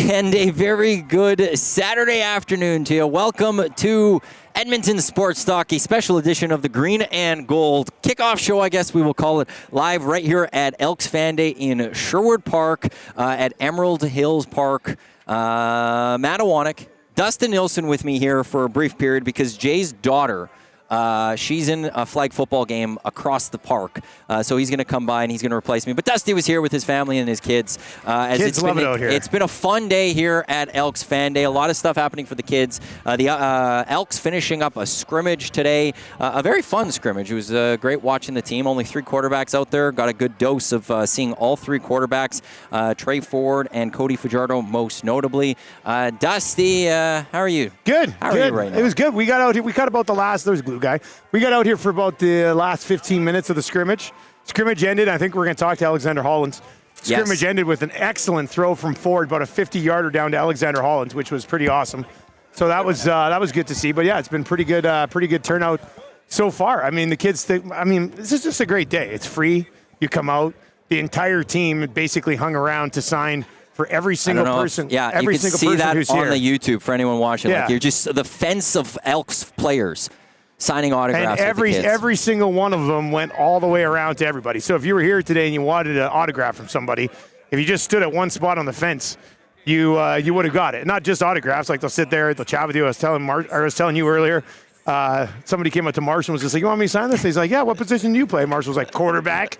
And a very good Saturday afternoon to you. Welcome to Edmonton Sports Talk, a special edition of the Green and Gold kickoff show, I guess we will call it, live right here at Elks Fan Day in Sherwood Park at Emerald Hills Park. Matt Iwanyk, Dustin Nilsson with me here for a brief period because Jay's daughter, she's in a flag football game across the park, so he's going to come by and he's going to replace me. But Dusty was here with his family and his kids. Kids love it out here. It's been a fun day here at Elks Fan Day. A lot of stuff happening for the kids. The Elks finishing up a scrimmage today, a very fun scrimmage. It was great watching the team. Only 3 quarterbacks out there. Got a good dose of seeing all 3 quarterbacks, Trey Ford and Cody Fajardo most notably. Dusty, how are you? Good. How are you right now? It was good. We got out here. We got about the last. There's glue guy. We got out here for about the last 15 minutes of the scrimmage. Scrimmage ended. I think we're going to talk to Alexander Hollins. Scrimmage ended with an excellent throw from Ford, about a 50-yarder down to Alexander Hollins, which was pretty awesome. So that was good to see. But yeah, it's been pretty good turnout so far. I mean, the kids think. I mean, this is just a great day. It's free. You come out. The entire team basically hung around to sign for every single person. Yeah, every you can single see person that who's on here. the YouTube for anyone watching. Yeah. Like you're just the fence of Elks players signing autographs. And every single one of them went all the way around to everybody. So if you were here today and you wanted an autograph from somebody, if you just stood at one spot on the fence, you would have got it. Not just autographs, like they'll sit there, they'll chat with you. I was telling you earlier, somebody came up to Marshall and was just like, "You want me to sign this?" And he's like, "Yeah, what position do you play?" Marshall was like, "Quarterback."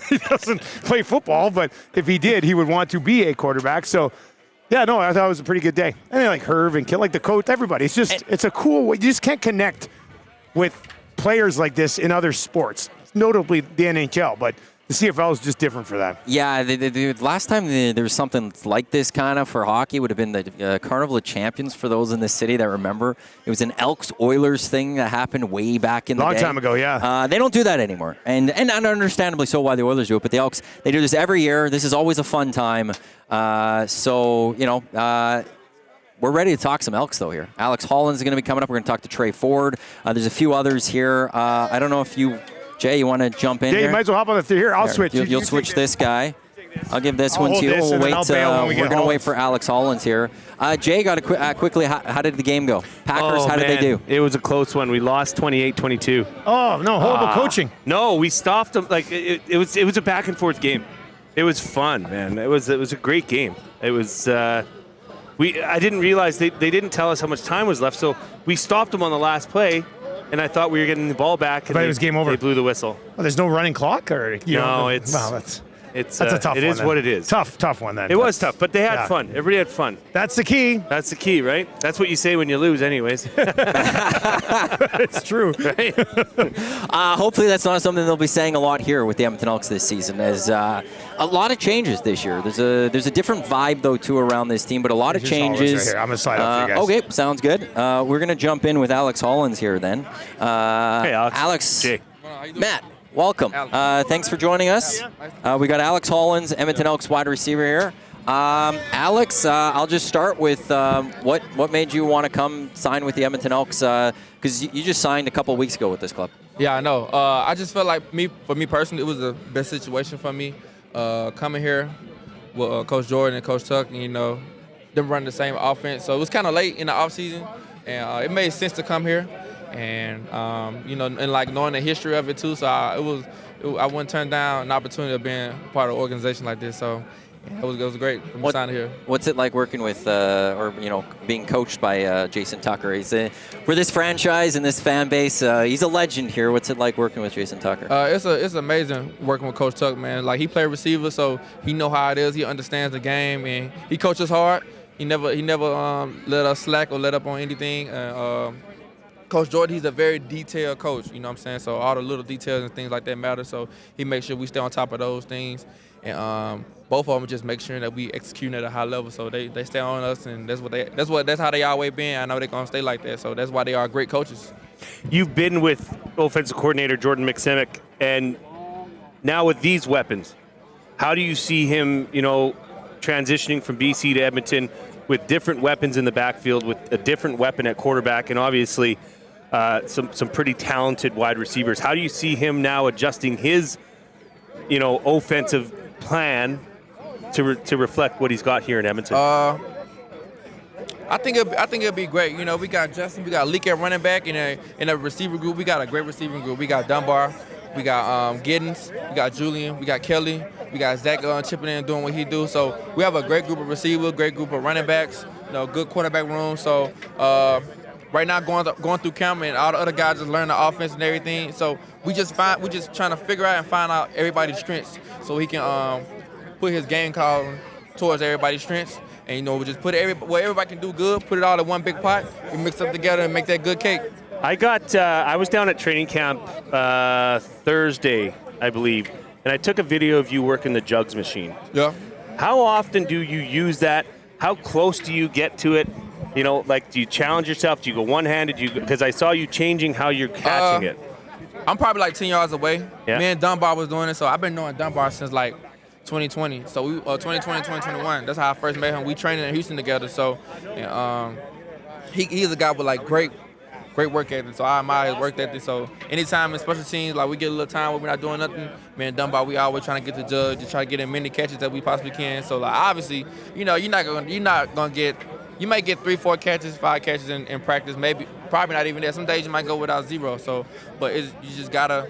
He doesn't play football, but if he did, he would want to be a quarterback. So yeah, no, I thought it was a pretty good day. And like Hervey and Kid, like the coach, everybody. It's a cool way. You just can't connect with players like this in other sports, notably the NHL, but the CFL is just different for that. Yeah, the last time there was something like this kind of for hockey would have been the Carnival of Champions for those in the city that remember. It was an Elks-Oilers thing that happened way back in the day. Long time ago, yeah. They don't do that anymore, and understandably so why the Oilers do it, but the Elks, they do this every year. This is always a fun time. So, you know, we're ready to talk some Elks, though, here. Alex Hollins is going to be coming up. We're going to talk to Trey Ford. There's a few others here. I don't know if Jay, you want to jump in here? Yeah, you might as well hop on here. I'll switch. You'll switch this guy. I'll give this one to you. We'll wait. We're going to wait for Alex Hollins here. Jay, got to quickly. How did the game go? Packers. How did they do? It was a close one. We lost 28-22. Oh no! Horrible coaching. No, we stopped them. Like it was a back and forth game. It was fun, man. It was a great game. It was. I didn't realize they didn't tell us how much time was left, so we stopped them on the last play, and I thought we were getting the ball back. And it was game over. They blew the whistle. Well, there's no running clock, or that's a tough one. It is what it is. Tough one then. It was tough, but they had fun. Everybody had fun. That's the key. That's the key, right? That's what you say when you lose, anyways. It's true. Right? Hopefully that's not something they'll be saying a lot here with the Edmonton Elks this season. As a lot of changes this year. There's a different vibe though too around this team, but a lot of changes. Right here. I'm gonna slide up for you guys. Okay, sounds good. We're gonna jump in with Alex Hollins here then. Hey, Alex. Jay. Matt. Welcome. Thanks for joining us. We got Alex Hollins, Edmonton Elks wide receiver here. Alex, I'll just start with what made you want to come sign with the Edmonton Elks? Because you just signed a couple weeks ago with this club. Yeah, I know. I just felt like for me personally, it was the best situation for me coming here with Coach Jordan and Coach Tuck, and, you know, them running the same offense. So it was kind of late in the offseason, and it made sense to come here. And you know, and like knowing the history of it too, so I wouldn't turn down an opportunity of being part of an organization like this. So yeah, it was great from signing here. What's it like working with, or you know, being coached by Jason Tucker? He's for this franchise and this fan base. He's a legend here. What's it like working with Jason Tucker? It's amazing working with Coach Tuck, man. Like he played receiver, so he know how it is. He understands the game, and he coaches hard. He never let us slack or let up on anything. Coach Jordan, he's a very detailed coach, you know what I'm saying? So all the little details and things like that matter. So he makes sure we stay on top of those things. And both of them just make sure that we execute at a high level. So they stay on us, and that's how they always been. I know they're gonna stay like that. So that's why they are great coaches. You've been with offensive coordinator Jordan McSimic, and now with these weapons, how do you see him, you know, transitioning from BC to Edmonton with different weapons in the backfield, with a different weapon at quarterback, and obviously some pretty talented wide receivers? How do you see him now adjusting his, you know, offensive plan to reflect what he's got here in Edmonton? I think it'll be great. You know, we got Justin, we got Leak at running back, and in a receiver group, we got a great receiving group. We got Dunbar, we got Giddens, we got Julian, we got Kelly, we got Zach chipping in and doing what he do. So we have a great group of receivers, great group of running backs, you know, good quarterback room. So right now going through camp, and all the other guys just learn the offense and everything. So we just trying to figure out and find out everybody's strengths so he can put his game call towards everybody's strengths. And, you know, we just put what everybody can do good, put it all in one big pot, we mix it together and make that good cake. I was down at training camp Thursday, I believe, and I took a video of you working the jugs machine. Yeah. How often do you use that? How close do you get to it? You know, like, do you challenge yourself? Do you go one-handed? Because I saw you changing how you're catching it. I'm probably like 10 yards away. Yeah. Me and Dunbar was doing it, so I've been knowing Dunbar since like 2020. So we 2020, 2021. That's how I first met him. We trained in Houston together. So he's a guy with like great work ethic. So I admire his work ethic. So anytime in special teams, like we get a little time where we're not doing nothing, me and Dunbar, we always trying to get the judge, to try to get as many catches that we possibly can. So like obviously, you know, you're not gonna get. You might get 3, 4 catches, 5 catches in practice. Probably not even there. Some days you might go without 0. So, but you just gotta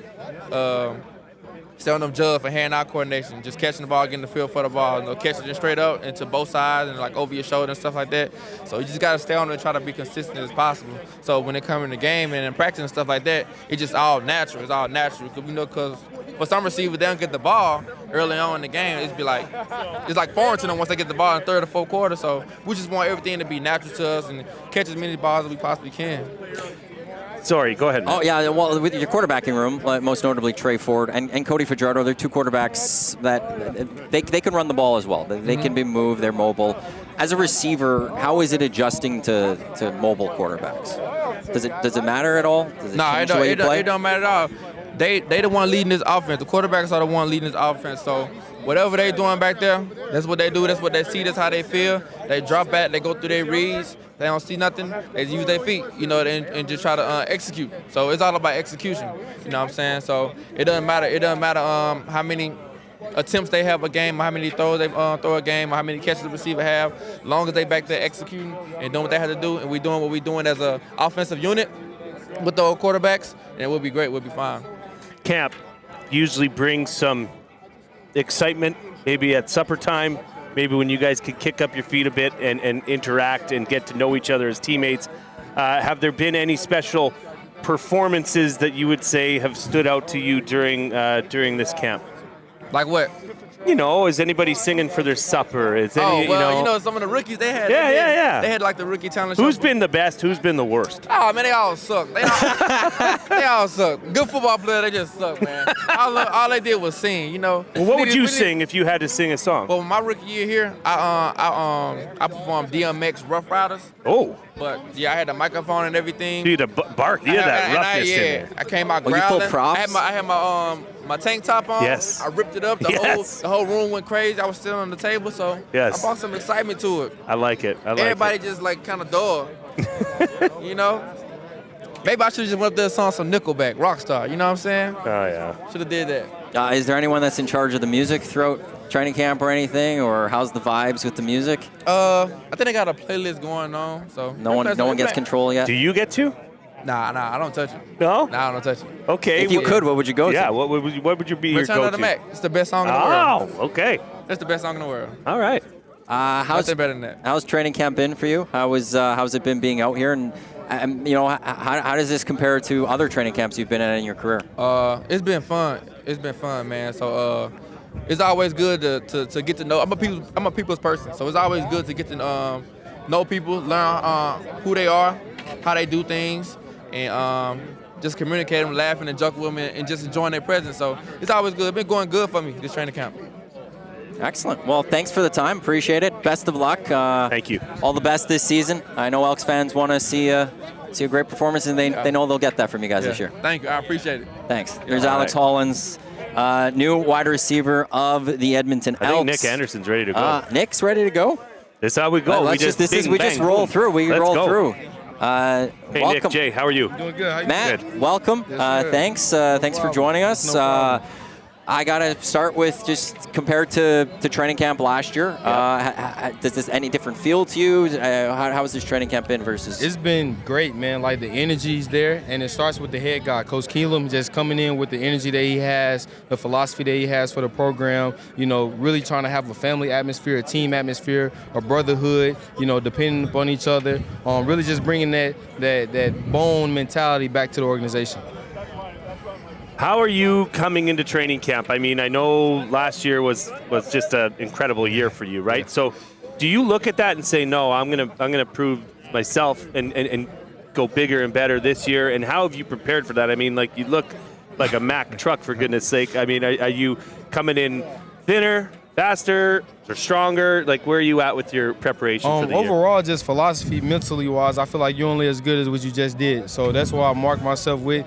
stay on them judge for hand-eye coordination, just catching the ball, getting the feel for the ball, you know, catching it straight up into both sides and like over your shoulder and stuff like that. So you just gotta stay on it and try to be consistent as possible. So when it comes in the game and in practice and stuff like that, it's just all natural. It's all natural because for some receivers they don't get the ball early on in the game. It's like foreign to them once they get the ball in third or fourth quarter. So we just want everything to be natural to us and catch as many balls as we possibly can. Sorry, go ahead, Matt. Oh, yeah, well, with your quarterbacking room, most notably Trey Ford and Cody Fajardo, they're two quarterbacks that they can run the ball as well. They can be moved, they're mobile. As a receiver, how is it adjusting to mobile quarterbacks? Does it matter at all? Does it change the way you play? It don't matter at all. They the one leading this offense. The quarterbacks are the one leading this offense. So whatever they doing back there, that's what they do. That's what they see. That's how they feel. They drop back. They go through their reads. They don't see nothing. They use their feet, you know, and just try to execute. So it's all about execution. You know what I'm saying? So it doesn't matter. It doesn't matter how many attempts they have a game, or how many throws they throw a game, or how many catches the receiver have. As long as they back there executing and doing what they have to do, and we doing what we doing as an offensive unit with the quarterbacks, and we'll be great. We'll be fine. Camp usually brings some excitement, maybe at supper time, maybe when you guys could kick up your feet a bit and interact and get to know each other as teammates. Have there been any special performances that you would say have stood out to you during this camp? Like what? You know, is anybody singing for their supper? Is any, you know, some of the rookies, they had Yeah. They had like the rookie talent show. Who's been the best? Who's been the worst? Oh, man, they all suck. They all suck. Good football player, they just suck, man. All they did was sing, you know. Well, what would you sing if you had to sing a song? Well, my rookie year here, I performed DMX Rough Riders. Oh. But, yeah, I had the microphone and everything. Dude, bark. You had that roughness in there. I came out Were you growling. full props? I had my tank top on. Yes. I ripped it up. The whole room went crazy. I was still on the table, so yes. I brought some excitement to it. I like it. Everybody just like kind of dull. You know? Maybe I should have just went up there and sung some Nickelback, Rockstar. You know what I'm saying? Oh, yeah. Should have did that. Is there anyone that's in charge of the music throughout training camp or anything, or how's the vibes with the music? I think they got a playlist going on, so No one gets control yet? Do you get to? Nah, I don't touch it. No? Nah, I don't touch it. Okay. If you could, what would you go to? Yeah, what would you be your Return go-to? of the Mac. It's the best song in the world. Oh, okay. That's the best song in the world. All right. How's Nothing better than that. How's training camp been for you? How's it been being out here? And you know, how does this compare to other training camps you've been at in your career? It's been fun. It's been fun, man. So it's always good to get to know. I'm a people's person, so it's always good to get to know people, learn who they are, how they do things, and just communicate them, laughing and joking with them, and just enjoying their presence. So it's always good. It's been going good for me, this training camp. Excellent. Well, thanks for the time. Appreciate it. Best of luck. Thank you. All the best this season. I know Elks fans want to see a great performance, and they know they'll get that from you guys this year. Thank you. I appreciate it. Thanks. There's Alex Hollins, new wide receiver of the Edmonton Elks. I think Nick Anderson's ready to go. Nick's ready to go. This is how we go. We just roll through. We roll through. Hey, welcome. Nick, Jay, how are you? Doing good. How you Matt, doing? welcome. Thanks for joining us. No problem. I got to start with just compared to training camp last year. Does this any different feel to you? How has this training camp been versus? It's been great, man. Like, the energy's there, and it starts with the head guy, Coach Keelam, just coming in with the energy that he has, the philosophy that he has for the program, really trying to have a family atmosphere, a team atmosphere, a brotherhood, depending upon each other, really just bringing that bone mentality back to the organization. How are you coming into training camp? I mean, I know last year was just an incredible year for you, right? Yeah. So, do you look at that and say, no, I'm gonna prove myself and go bigger and better this year? And how have you prepared for that? I mean, like, you look like a Mack truck, for goodness sake. I mean, are you coming in thinner, faster, or stronger? Like, where are you at with your preparation for the year? Overall, just philosophy, mentally wise, I feel like you're only as good as what you just did. So that's why I mark myself with,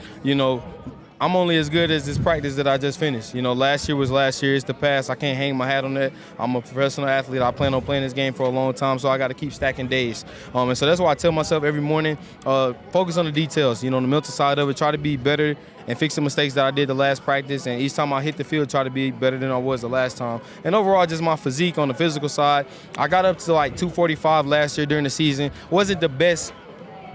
I'm only as good as this practice that I just finished. Last year was last year. It's the past. I can't hang my hat on that. I'm a professional athlete. I plan on playing this game for a long time, so I got to keep stacking days. And so that's why I tell myself every morning, focus on the details. The mental side of it. Try to be better and fix the mistakes that I did the last practice. And each time I hit the field, try to be better than I was the last time. And overall, just my physique on the physical side. I got up to like 245 last year during the season. Wasn't the best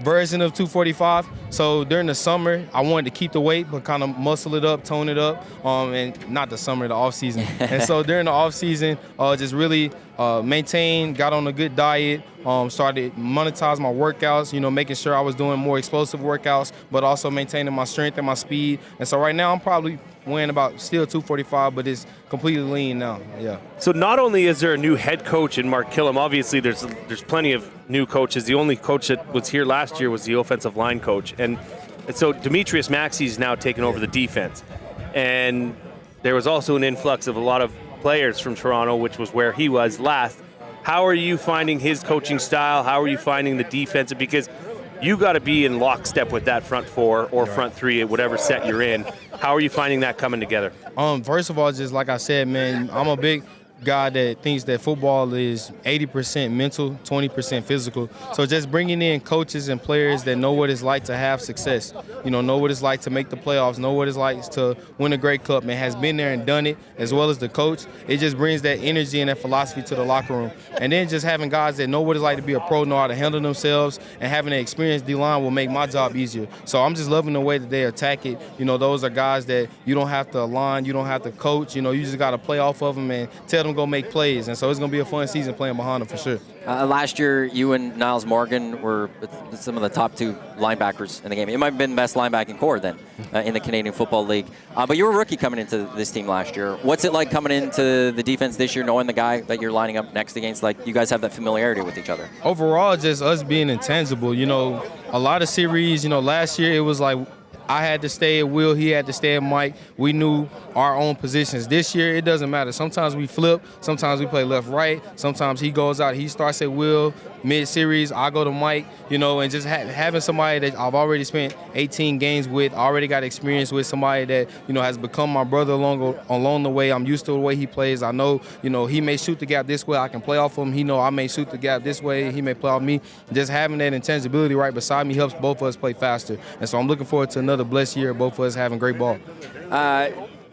version of 245. So during the summer, I wanted to keep the weight, but kind of muscle it up, tone it up, and not the summer, the off season. And so during the off season, just really maintained, got on a good diet, started monetize my workouts, making sure I was doing more explosive workouts, but also maintaining my strength and my speed. And so right now I'm probably weighing about still 245, but it's completely lean now. Yeah. So not only is there a new head coach in Mark Killam, obviously there's plenty of new coaches. The only coach that was here last year was the offensive line coach. And so Demetrius Maxey's now taken over the defense. And there was also an influx of a lot of players from Toronto, which was where he was last. How are you finding his coaching style? How are you finding the defensive? Because you got to be in lockstep with that front four or front three at whatever set you're in. How are you finding that coming together? First of all, just like I said, man, I'm a big guy that thinks that football is 80% mental, 20% physical. So just bringing in coaches and players that know what it's like to have success, know what it's like to make the playoffs, know what it's like to win a Grey Cup, and has been there and done it, as well as the coach. It just brings that energy and that philosophy to the locker room. And then just having guys that know what it's like to be a pro, know how to handle themselves, and having an experienced D-line will make my job easier. So I'm just loving the way that they attack it. Those are guys that you don't have to align, you don't have to coach, you just got to play off of them and tell them go make plays. And so it's going to be a fun season playing behind them for sure. Last year, you and Niles Morgan were some of the top two linebackers in the game. It might have been the best linebacking core then in the Canadian Football League. But you were a rookie coming into this team last year. What's it like coming into the defense this year, knowing the guy that you're lining up next against? Like, you guys have that familiarity with each other. Overall, just us being intangible. A lot of series, last year it was like I had to stay at Will, he had to stay at Mike. We knew our own positions. This year, it doesn't matter. Sometimes we flip, sometimes we play left-right, sometimes he goes out, he starts at Will, mid-series, I go to Mike, and just having somebody that I've already spent 18 games with, already got experience with, somebody that, has become my brother along the way. I'm used to the way he plays. I know, he may shoot the gap this way, I can play off him. He know I may shoot the gap this way, he may play off me. Just having that intangibility right beside me helps both of us play faster. And so I'm looking forward to another blessed year, both of us having great ball.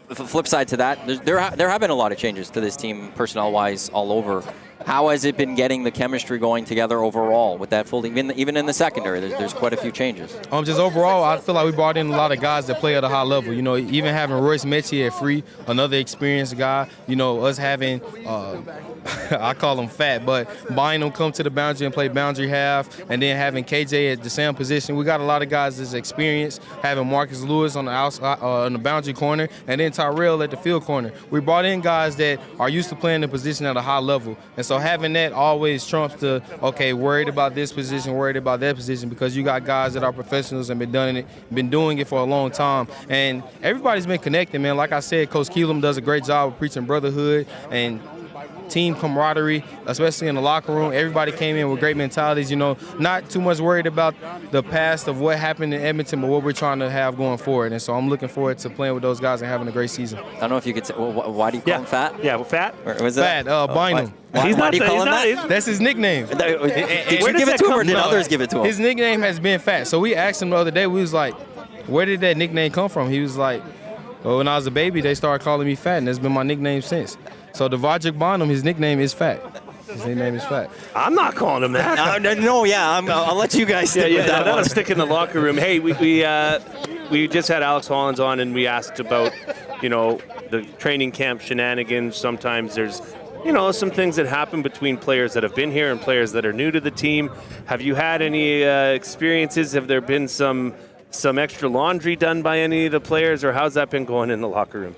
The flip side to that, there have been a lot of changes to this team personnel-wise all over. How has it been getting the chemistry going together overall with that full, even in the secondary? There's quite a few changes. Just overall, I feel like we brought in a lot of guys that play at a high level. Even having Royce Metier at free, another experienced guy. Us having, I call him fat, but Bynum come to the boundary and play boundary half, and then having KJ at the same position. We got a lot of guys that's experienced. Having Marcus Lewis on the outside, on the boundary corner, and then Tyrell at the field corner. We brought in guys that are used to playing the position at a high level, and so having that always trumps the, okay, worried about this position, worried about that position, because you got guys that are professionals and been doing it for a long time. And everybody's been connected, man. Like I said, Coach Keelam does a great job of preaching brotherhood and team camaraderie, especially in the locker room. Everybody came in with great mentalities, not too much worried about the past of what happened in Edmonton, but what we're trying to have going forward. And so I'm looking forward to playing with those guys and having a great season. I don't know if you could say, why do you call him Fat? Yeah, well, Fat? Or was Fat, Bynum. Why do you call him that? That's his nickname. Did you give it to him or did others give it to him? His nickname has been Fat. So we asked him the other day, we was like, where did that nickname come from? He was like, Well, when I was a baby, they started calling me Fat, and that's been my nickname since. So Devondrick Bonham, his nickname is Fat. His nickname is Fat. I'm not calling him that. I'll let you guys stick with that that'll one. stick in the locker room. Hey, we just had Alex Hollins on, and we asked about, the training camp shenanigans. Sometimes there's, some things that happen between players that have been here and players that are new to the team. Have you had any experiences? Have there been some extra laundry done by any of the players, or how's that been going in the locker room?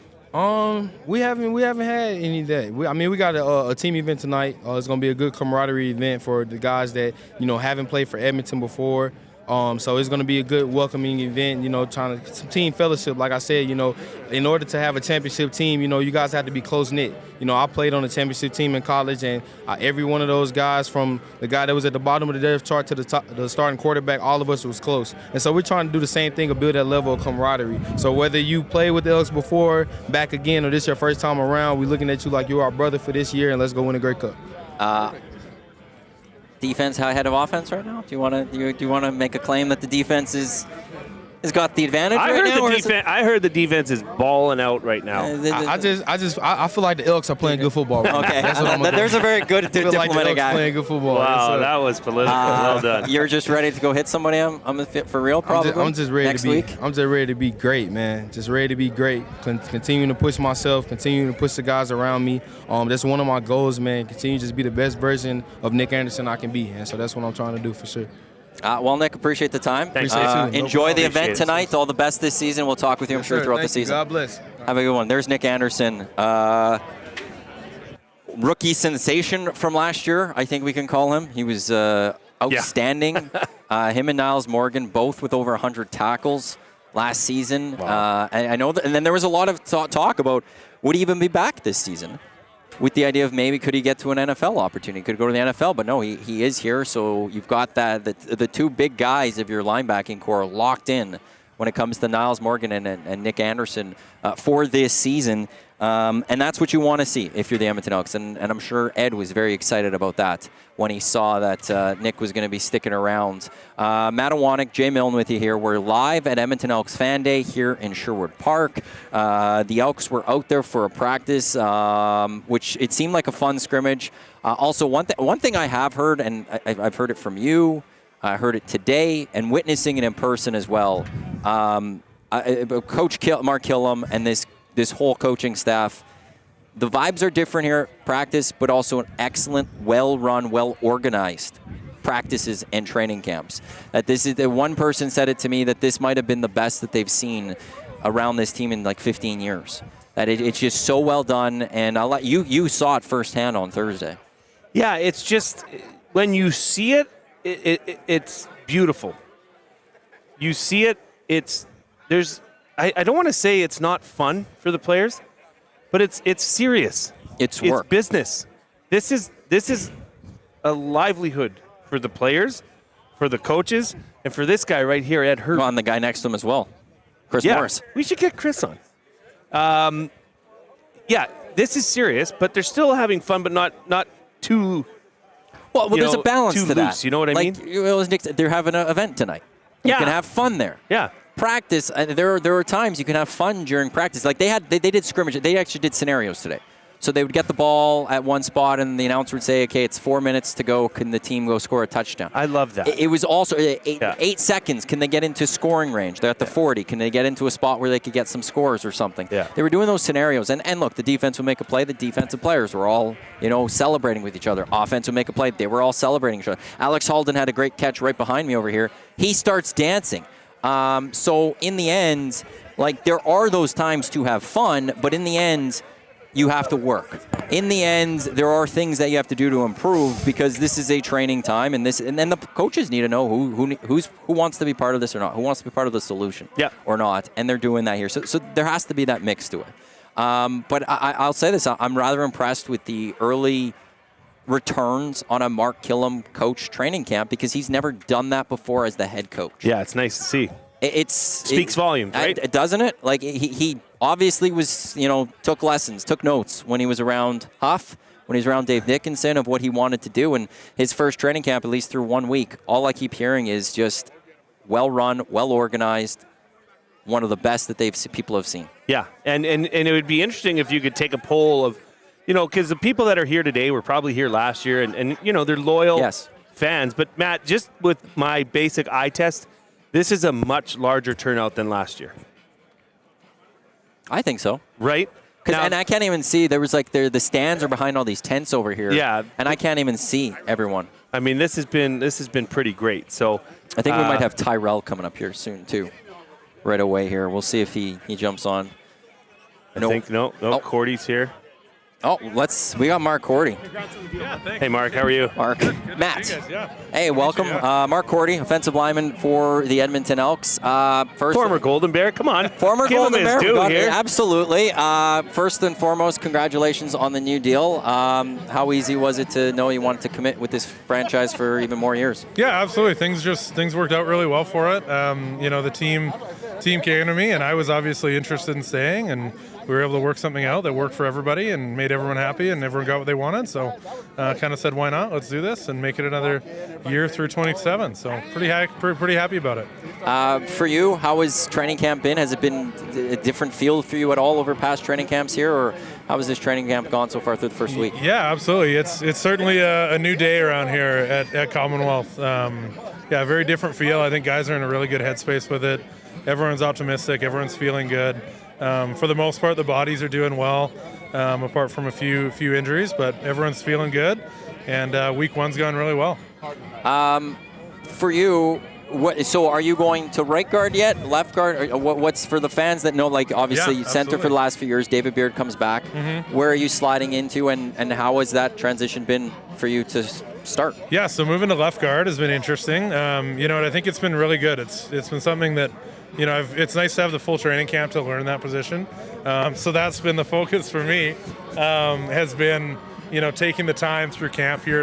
We haven't had any of that. We got a team event tonight. It's gonna be a good camaraderie event for the guys that haven't played for Edmonton before. So it's going to be a good welcoming event, trying to some team fellowship. Like I said, in order to have a championship team, you guys have to be close-knit. I played on a championship team in college, and every one of those guys, from the guy that was at the bottom of the depth chart to the starting quarterback, all of us was close. And so we're trying to do the same thing and build that level of camaraderie. So whether you played with the Elks before, back again, or this your first time around, we're looking at you like you're our brother for this year, and let's go win a Grey Cup. Defense ahead of offense right now? Do you want to make a claim that the defense has got the advantage right now? I heard the defense is balling out right now. I feel like the Elks are playing good football. Right Okay, That's what I'm gonna there's do. a very good I feel like the diplomatic Elks guy. playing good football. Wow, that was political. Well done. You're just ready to go hit somebody on the fit for real, probably. I'm just ready next to be. week. I'm just ready to be great, man. Just ready to be great. Continuing to push myself, continuing to push the guys around me. That's one of my goals, man. Continue to just be the best version of Nick Anderson I can be, and so that's what I'm trying to do for sure. Well, Nick, appreciate the time. Thanks. Enjoy the Appreciate event it. tonight. All the best this season. We'll talk with you, I'm sure, throughout the season. God bless. Have a good one. There's Nick Anderson. Rookie sensation from last year, I think we can call him. He was outstanding. Him and Niles Morgan, both with over 100 tackles last season. Wow. I know that, and then there was a lot of talk about would he even be back this season, with the idea of maybe could he get to an NFL opportunity, could go to the NFL, but no, he is here. So you've got the two big guys of your linebacking core locked in when it comes to Niles Morgan and Nick Anderson for this season. And that's what you want to see if you're the Edmonton Elks. And I'm sure Ed was very excited about that when he saw that Nick was going to be sticking around. Matt Iwanyk, Jay Milne with you here. We're live at Edmonton Elks Fan Day here in Sherwood Park. The Elks were out there for a practice, which it seemed like a fun scrimmage. Also, one thing I have heard, and I've heard it from you, I heard it today, and witnessing it in person as well. Coach Mark Killam and this whole coaching staff, the vibes are different here at practice, but also an excellent, well-run, well-organized practices and training camps. One person said it to me that this might have been the best that they've seen around this team in like 15 years. That it's just so well done, and I'll let you saw it firsthand on Thursday. Yeah, it's just when you see it, it's beautiful. You see it, I don't want to say it's not fun for the players, but it's serious. It's work. It's business. This is a livelihood for the players, for the coaches, and for this guy right here, Ed Hervey. Well, and the guy next to him as well, Chris Morris. We should get Chris on. This is serious, but they're still having fun, but not too. Well, there's a balance too to that. Loose, you know what I mean? They're having an event tonight. You can have fun there. Yeah. Practice. There are times you can have fun during practice. Like they did scrimmage. They actually did scenarios today. So they would get the ball at one spot, and the announcer would say, "Okay, it's 4 minutes to go. Can the team go score a touchdown?" I love that. It was also 8 seconds. Can they get into scoring range? They're at the 40. Can they get into a spot where they could get some scores or something? Yeah. They were doing those scenarios. And look, the defense would make a play. The defensive players were all celebrating with each other. Offense would make a play. They were all celebrating each other. Alex Halden had a great catch right behind me over here. He starts dancing. So in the end, there are those times to have fun, but in the end, you have to work. In the end, there are things that you have to do to improve, because this is a training time, and then the coaches need to know who wants to be part of this or not, who wants to be part of the solution or not, and they're doing that here. So there has to be that mix to it. But I'll say this: I'm rather impressed with the early returns on a Mark Killam coach training camp, because he's never done that before as the head coach. Yeah, it's nice to see. Speaks volumes, right? Doesn't it? Like he obviously was, took lessons, took notes when he was around Huff, when he was around Dave Dickinson, of what he wanted to do. And his first training camp, at least through 1 week, all I keep hearing is just well run, well organized. one of the best that people have seen. Yeah, and it would be interesting if you could take a poll of, because the people that are here today were probably here last year, and they're loyal fans. But, Matt, just with my basic eye test, this is a much larger turnout than last year. I think so. Right? And I can't even see. There was the stands are behind all these tents over here. Yeah. And I can't even see everyone. I mean, this has been pretty great. So I think we might have Tyrell coming up here soon, too. Right away here. We'll see if he jumps on. I think no. Korte's here. Oh, we got Mark Korte. Yeah, thanks. Hey, Mark, how are you? Mark. Matt. Yeah. Hey, welcome. Mark Korte, offensive lineman for the Edmonton Elks. Former Golden Bear, come on. Former Give Golden him his Bear. due here. Absolutely. First and foremost, congratulations on the new deal. How easy was it to know you wanted to commit with this franchise for even more years? Yeah, absolutely. Things worked out really well for it. The team came to me, and I was obviously interested in staying, and we were able to work something out that worked for everybody and made everyone happy, and everyone got what they wanted. So kind of said, why not? Let's do this and make it another year through 27. So pretty happy about it. For you, how has training camp been? Has it been a different feel for you at all over past training camps here, or how has this training camp gone so far through the first week? Yeah, absolutely. It's certainly a new day around here at Commonwealth. Very different feel. I think guys are in a really good headspace with it. Everyone's optimistic. Everyone's feeling good. For the most part, the bodies are doing well, apart from a few injuries, but everyone's feeling good, and week one's gone really well. For you, so are you going to right guard yet, left guard? Or what's for the fans that know, obviously center for the last few years, David Beard comes back. Mm-hmm. Where are you sliding into, and how has that transition been for you to start? Yeah, so moving to left guard has been interesting. I think it's been really good. It's been something that, it's nice to have the full training camp to learn that position. So that's been the focus for me, has been, taking the time through camp here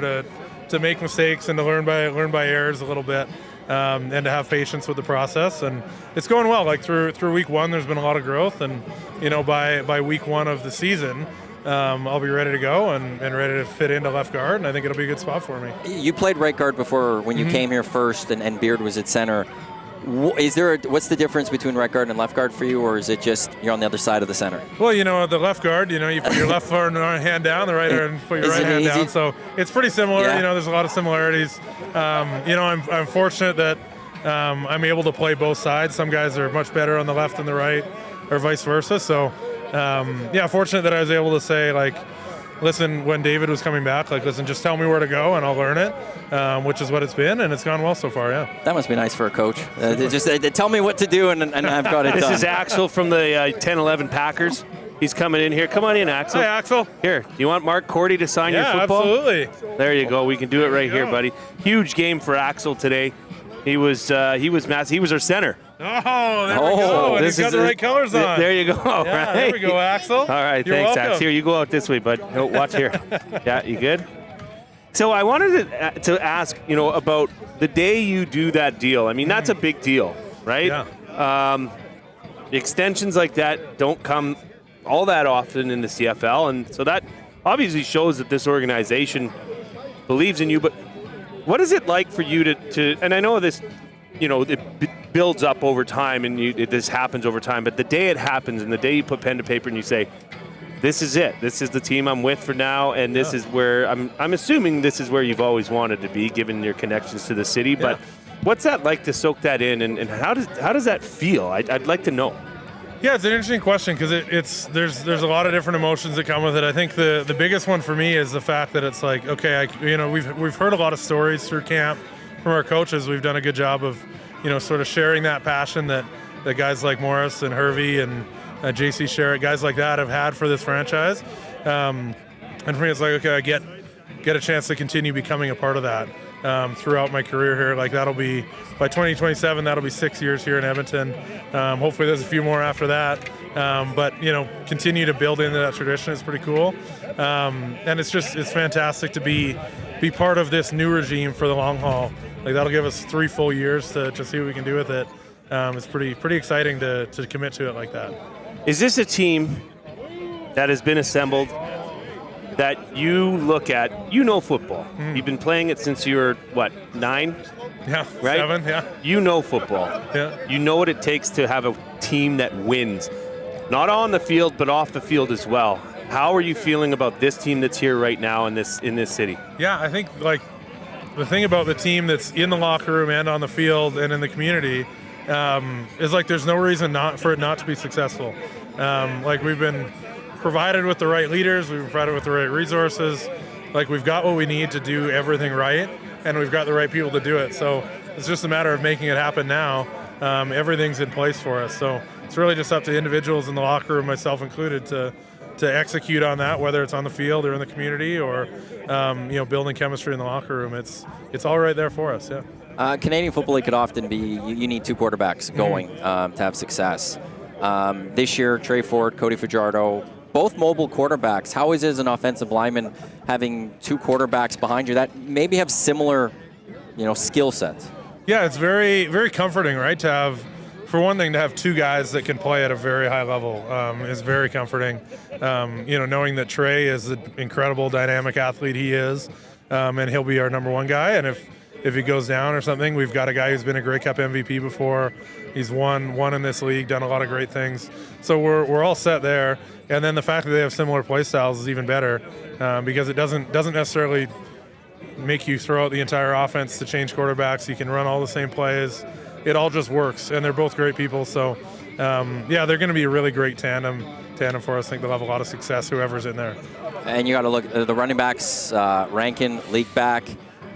to make mistakes and to learn by errors a little bit, and to have patience with the process. And it's going well. Through week one, there's been a lot of growth, and by week one of the season, I'll be ready to go and ready to fit into left guard, and I think it'll be a good spot for me. You played right guard before when you came here first, and Beard was at center. What's the difference between right guard and left guard for you, or is it just you're on the other side of the center? Well, the left guard, you put your left hand down, the right hand, put your right hand down. So it's pretty similar. Yeah. There's a lot of similarities. I'm fortunate that I'm able to play both sides. Some guys are much better on the left than the right, or vice versa. So, fortunate that I was able to say, listen, when David was coming back, listen, just tell me where to go and I'll learn it, which is what it's been, and it's gone well so far, yeah. That must be nice for a coach. Just tell me what to do and I've got it done. This is Axel from the 10-11 Packers. He's coming in here. Come on in, Axel. Hi, Axel. Here, do you want Mark Korte to sign your football? Yeah, absolutely. There you go. We can do it right here, buddy. Huge game for Axel today. He was massive. He was our center. Oh, there we go. And he's got the right colors on. There you go. Yeah, right. There we go, Axel. All right, You're thanks, welcome. Axel. Here, you go out this way, bud. No, watch here. Yeah, you good? So I wanted to ask, about the day you do that deal. I mean, that's a big deal, right? Yeah. Extensions like that don't come all that often in the CFL, and so that obviously shows that this organization believes in you. But what is it like for you to and I know this, it builds up over time, and this happens over time, but the day it happens and the day you put pen to paper and you say, this is it, this is the team I'm with for now, and this is where I'm assuming this is where you've always wanted to be given your connections to the city, but what's that like to soak that in, and how does that feel? I'd like to know. Yeah, it's an interesting question because there's a lot of different emotions that come with it. I think the biggest one for me is the fact that it's we've heard a lot of stories through camp from our coaches. We've done a good job of sort of sharing that passion that guys like Morris and Hervey and JC Sherritt, guys like that have had for this franchise. And for me, it's I get a chance to continue becoming a part of that throughout my career here. That'll be, by 2027, that'll be 6 years here in Edmonton. Hopefully there's a few more after that. But continue to build into that tradition is pretty cool. And it's fantastic to be part of this new regime for the long haul. That'll give us 3 full years to see what we can do with it. It's pretty exciting to commit to it like that. Is this a team that has been assembled that you look at, football. You've been playing it since you were, 9? Yeah, right? 7, yeah. You know football. Yeah. You know what it takes to have a team that wins, not on the field, but off the field as well. How are you feeling about this team that's here right now in this city? Yeah, I think like the thing about the team that's in the locker room and on the field and in the community is like there's no reason for it not to be successful. Like we've been provided with the right leaders, we've been provided with the right resources. Like we've got what we need to do everything right, and we've got the right people to do it. So it's just a matter of making it happen now. Everything's in place for us. So it's really just up to individuals in the locker room, myself included, to execute on that, whether it's on the field or in the community or building chemistry in the locker room. It's all right there for us. Yeah. Canadian Football League could often be you need two quarterbacks going to have success. This year, Trey Ford, Cody Fajardo, both mobile quarterbacks. How is it as an offensive lineman having two quarterbacks behind you that maybe have similar, skill sets? Yeah, it's very, very comforting, right? To have, for one thing, to have two guys that can play at a very high level is very comforting. Knowing that Trey is an incredible dynamic athlete he is, and he'll be our number one guy. And if he goes down or something, we've got a guy who's been a Grey Cup MVP before. He's won in this league, done a lot of great things. So we're all set there. And then the fact that they have similar play styles is even better because it doesn't necessarily make you throw out the entire offense to change quarterbacks. You can run all the same plays. It all just works, and they're both great people. So, they're going to be a really great tandem for us. I think they'll have a lot of success, whoever's in there. And you got to look at the running backs, Rankin, league back.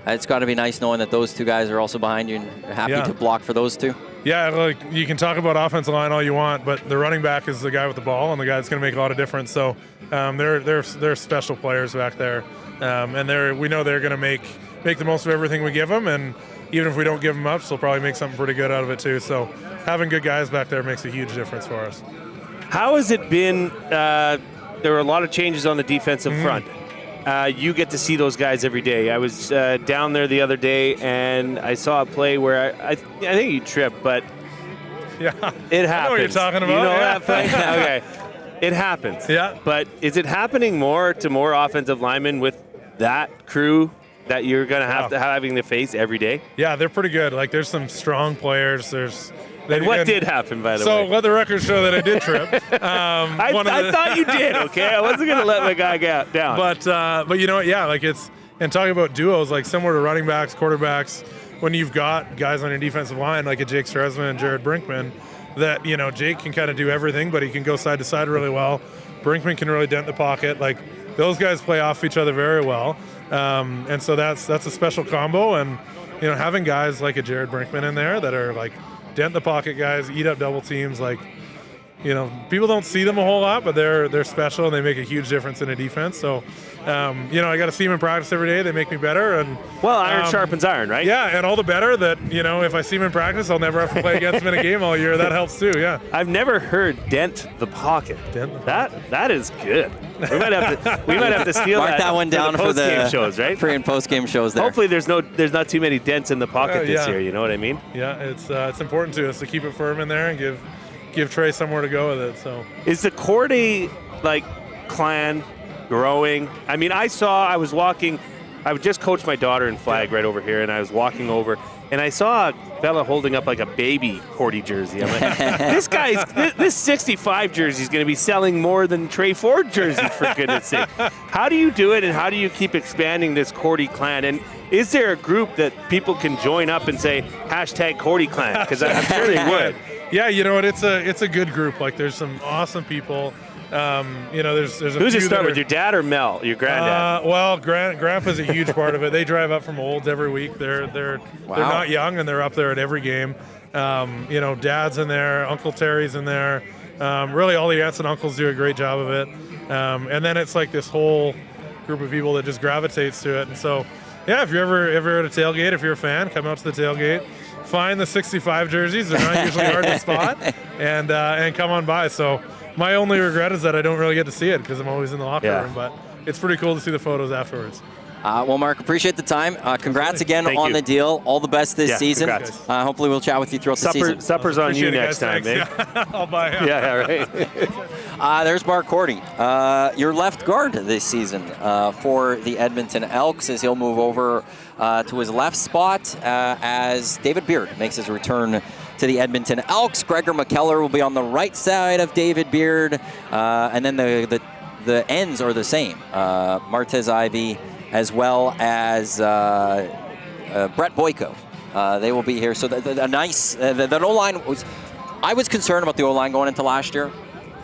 It's got to be nice knowing that those two guys are also behind you and happy to block for those two. Yeah, like you can talk about offensive line all you want, but the running back is the guy with the ball and the guy that's going to make a lot of difference. So they're special players back there, and we know they're going to make the most of everything we give them. And even if we don't give them much, they'll probably make something pretty good out of it too. So having good guys back there makes a huge difference for us. How has it been? There were a lot of changes on the defensive front. You get to see those guys every day. I was down there the other day, and I saw a play where I think you tripped, but it happens. I know what you're talking about. You know that play? Okay. It happens. Yeah. But is it happening more to more offensive linemen with that crew that you're going to have having to face every day? Yeah, they're pretty good. Like, there's some strong players. And what did happen, by the way? So let the record show that I did trip. I thought you did, okay? I wasn't going to let my guy get down. But you know what? Yeah, like and talking about duos, like similar to running backs, quarterbacks, when you've got guys on your defensive line like a Jake Ceresna and Jared Brinkman, that, Jake can kind of do everything, but he can go side to side really well. Brinkman can really dent the pocket. Like, those guys play off each other very well. And so that's a special combo. And, having guys like a Jared Brinkman in there that are like, dent the pocket guys, eat up double teams, like, people don't see them a whole lot, but they're special and they make a huge difference in a defense. So, I got to see them in practice every day. They make me better. And iron sharpens iron, right? Yeah, and all the better that, if I see them in practice, I'll never have to play against them in a game all year. That helps too, yeah. I've never heard dent the pocket. That is good. We might have to steal Mark that one down for the post-game shows, right? Pre and post-game shows there. Hopefully there's not too many dents in the pocket this year, you know what I mean? Yeah, it's important to us to keep it firm in there and give Trey somewhere to go with it. So is the Korte clan growing? I mean, I just coached my daughter in flag right over here, and I was walking over, and I saw a fella holding up like a baby Korte jersey. I'm like, this 65 jersey is going to be selling more than Trey Ford jersey, for goodness sake. How do you do it, and how do you keep expanding this Korte clan? And is there a group that people can join up and say #Korte clan? Because I'm sure they would. Yeah, you know what? It's a good group. Like, there's some awesome people. There's a Who's few it start with, your dad or Mel, your granddad? Grandpa's a huge part of it. They drive up from Olds every week. They're not young, and they're up there at every game. Dad's in there, Uncle Terry's in there. Really, all the aunts and uncles do a great job of it. And then it's like this whole group of people that just gravitates to it. And so, yeah, if you're ever at a tailgate, if you're a fan, come out to the tailgate. Find the 65 jerseys. They're not usually hard to spot, and come on by. So my only regret is that I don't really get to see it because I'm always in the locker room. But it's pretty cool to see the photos afterwards. Well, Mark, appreciate the time. Congrats again on the deal. All the best this season. Hopefully we'll chat with you throughout the season. Supper's on you next time, I'll buy it. Yeah, right. There's Mark Korte, your left guard this season for the Edmonton Elks, as he'll move over to his left spot as David Beard makes his return to the Edmonton Elks. Gregor McKellar will be on the right side of David Beard, and then the ends are the same. Martez Ivy as well as Brett Boyko. They will be here. So a nice, that O-line was, I was concerned about the O-line going into last year.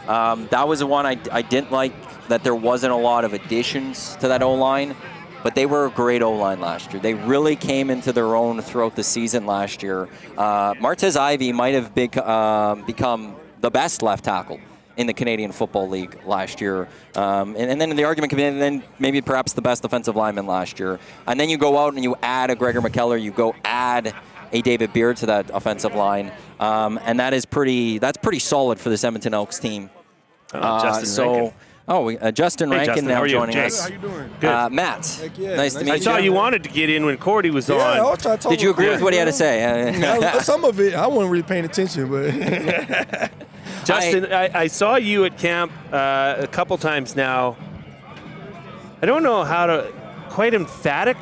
That was the one I didn't like, that there wasn't a lot of additions to that O-line, but they were a great O-line last year. They really came into their own throughout the season last year. Martez Ivy might have become the best left tackle in the Canadian Football League last year. And then the argument could be, and then maybe perhaps the best offensive lineman last year. And then you go out and you add a Gregor McKellar, you go add a David Beard to that offensive line. And that's pretty solid for this Edmonton Elks team. Justin Rankin. Justin Rankin Justin, now how are you? joining Jake. us. How you doing? Good. Matt, Heck yeah, nice to meet I you. saw you wanted to get in when Korte was Yeah, I on. was trying to talk Did you agree about with what he had to say? Some of it, I wasn't really paying attention, but Justin, I saw you at camp a couple times now. I don't know how to, quite emphatic,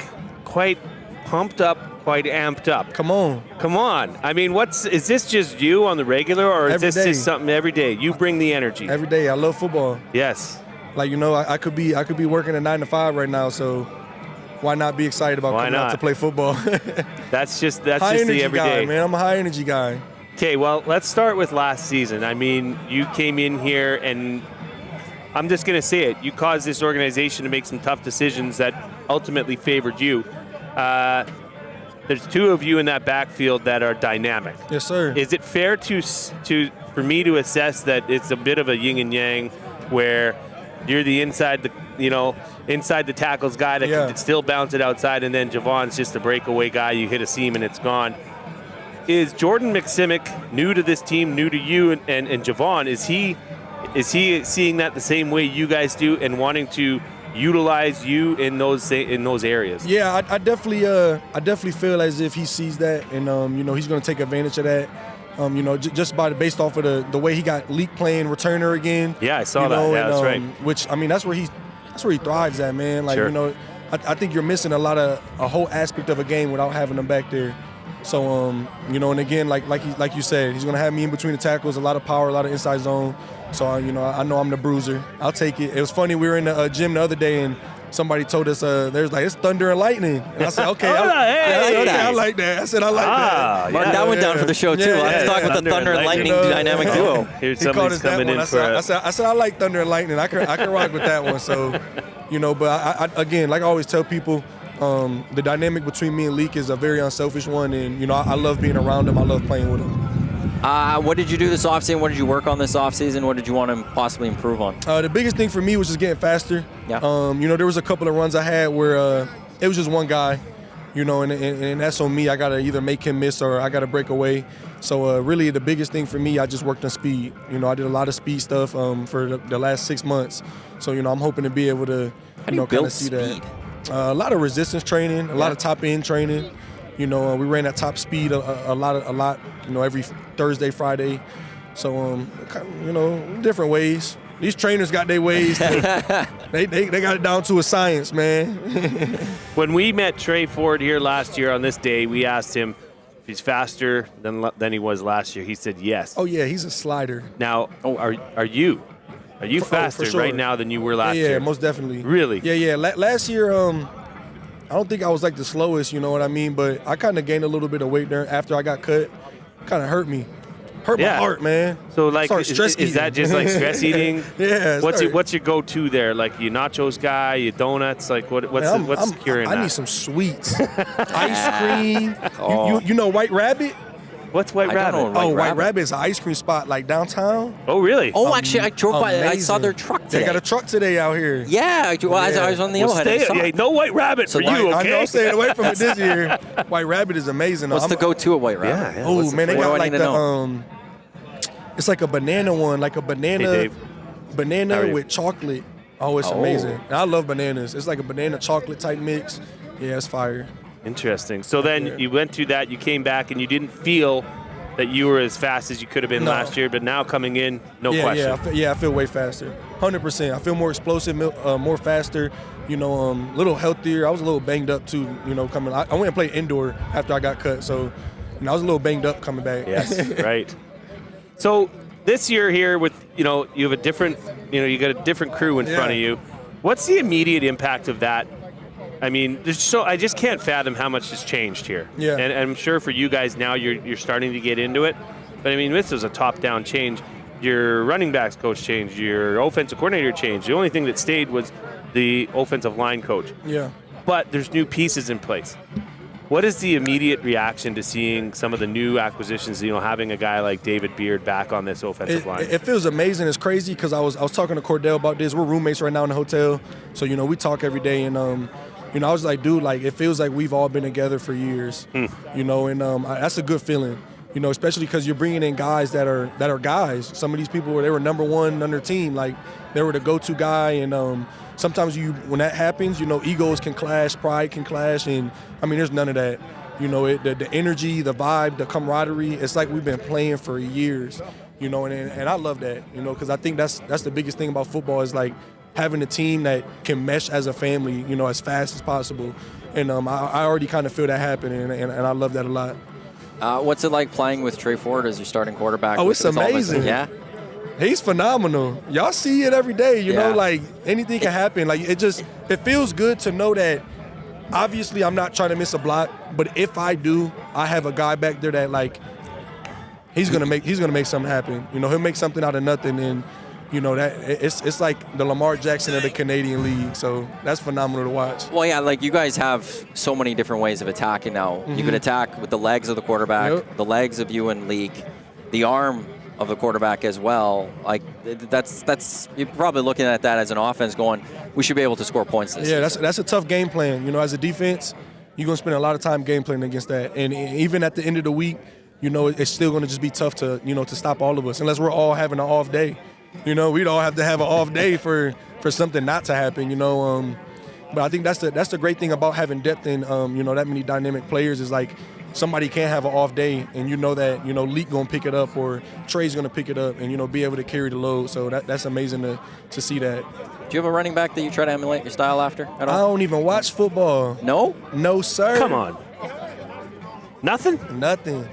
quite pumped up, quite amped up. come on. Come on. I mean, is this just you on the regular, or is Every this day. just something every day? You bring the energy. Every day, I love football. Yes. Like, I could be working a 9 to 5 right now, so why not be excited about Why coming out not? to play football? That's just high energy the everyday. guy, man. I'm a high energy guy. Okay, well, let's start with last season. I mean, you came in here, and I'm just going to say it. You caused this organization to make some tough decisions that ultimately favored you. There's two of you in that backfield that are dynamic. Yes, sir. Is it fair for me to assess that it's a bit of a yin and yang, where you're the inside the tackles guy that can still bounce it outside, and then Javon's just a breakaway guy. You hit a seam and it's gone. Is Jordan McSimic new to this team, new to you and Javon? Is he seeing that the same way you guys do and wanting to utilize you in those areas? Yeah, I definitely feel as if he sees that, and he's going to take advantage of that. Just based off of the way he got league playing returner again. Yeah, I saw that. Yeah, that's right. Which, I mean, that's where he thrives at, man. Like, Sure. I think you're missing a whole aspect of a game without having him back there. So, and again, like you said, he's gonna have me in between the tackles, a lot of power, a lot of inside zone. So, I know I'm the bruiser. I'll take it. It was funny. We were in the gym the other day, and somebody told us there's like, it's thunder and lightning. And I said, okay, I like that. I said, I like that. Mark that one down for the show too. Let's talk about the Thunder and Lightning dynamic duo. Here's He called somebody's us that coming one. in I for said, I like thunder and lightning. I can rock with that one. So, but I again, like I always tell people, the dynamic between me and Leak is a very unselfish one, and I love being around him. I love playing with him. What did you do this offseason? What did you work on this offseason? What did you want to possibly improve on? The biggest thing for me was just getting faster. Yeah. There was a couple of runs I had where it was just one guy, and that's on me. I got to either make him miss or I got to break away. So really the biggest thing for me, I just worked on speed. I did a lot of speed stuff for the last 6 months. So, I'm hoping to be able to, kind of see speed? that. A lot of resistance training, a lot of top end training. We ran at top speed a lot. Every Thursday, Friday. So, different ways. These trainers got their ways. They got it down to a science, man. When we met Trey Ford here last year on this day, we asked him if he's faster than he was last year. He said yes. Oh yeah, he's a slider. Now, are you faster sure. right now than you were last year? year? Most definitely. Really? Yeah. Last year, I don't think I was like the slowest, you know what I mean? But I kind of gained a little bit of weight there after I got cut. Kind of hurt me. Hurt my heart, man. So, like, stress is that just like stress eating? Yeah. What's your go-to there? Like, you nachos guy, you donuts? Like, what's curing that? I need some sweets. Ice cream. You know White Rabbit? What's White Rabbit? White Rabbit is an ice cream spot like downtown. Oh, really? Oh, actually, I drove by. I Amazing. saw their truck today. They got a truck today out here. Yeah, I was on the Yellowhead. I saw it. No White Rabbit for you, okay? I know I'm staying away from it this year. White Rabbit is amazing. What's the go-to at White Rabbit? Yeah. Oh, man, they got like know? It's like a banana one, like a banana, Hey, Dave. banana with chocolate. Oh, it's amazing. And I love bananas. It's like a banana chocolate type mix. Yeah, it's fire. Interesting. So then you went to that, you came back, and you didn't feel that you were as fast as you could have been last year, but now coming in, no question. I feel way faster, 100%. I feel more explosive, more faster, a little healthier. I was a little banged up too, coming. I went and played indoor after I got cut, so I was a little banged up coming back. Yes, right. So this year here with, you have a different, you got a different crew in front of you. What's the immediate impact of that? I mean, I just can't fathom how much has changed here. Yeah. And I'm sure for you guys now, you're starting to get into it. But I mean, this was a top-down change. Your running backs coach changed. Your offensive coordinator changed. The only thing that stayed was the offensive line coach. Yeah. But there's new pieces in place. What is the immediate reaction to seeing some of the new acquisitions, having a guy like David Beard back on this offensive line? It feels amazing. It's crazy because I was talking to Cordell about this. We're roommates right now in the hotel. So, we talk every day. And, I was like, dude, it feels like we've all been together for years, and that's a good feeling, especially because you're bringing in guys that are guys. Some of these people, they were number one on their team. They were the go-to guy. And sometimes when that happens, egos can clash, pride can clash. And, there's none of that. The energy, the vibe, the camaraderie, it's like we've been playing for years, and I love that, because I think that's the biggest thing about football is having a team that can mesh as a family, as fast as possible. And I already kind of feel that happening, and I love that a lot. What's it like playing with Trey Ford as your starting quarterback? Oh, it's amazing. Yeah? He's phenomenal. Y'all see it every day, you know, anything can happen. It feels good to know that obviously I'm not trying to miss a block, but if I do, I have a guy back there that he's gonna make something happen. He'll make something out of nothing, and that it's like the Lamar Jackson of the Canadian League. So that's phenomenal to watch. Well, yeah, you guys have so many different ways of attacking now. Mm-hmm. You can attack with the legs of the quarterback, the legs of you and Leak, the arm of the quarterback as well. That's you're probably looking at that as an offense going, we should be able to score points this season. That's a tough game plan. As a defense, you're going to spend a lot of time game planning against that. And even at the end of the week, it's still going to just be tough to, to stop all of us unless we're all having an off day. We'd all have to have an off day for something not to happen, But I think that's the great thing about having depth and, that many dynamic players is somebody can have an off day and that, Leak going to pick it up or Trey's going to pick it up and, be able to carry the load. So that's amazing to see that. Do you have a running back that you try to emulate your style after at all? I don't even watch football. No? No, sir. Come on. Nothing? Nothing.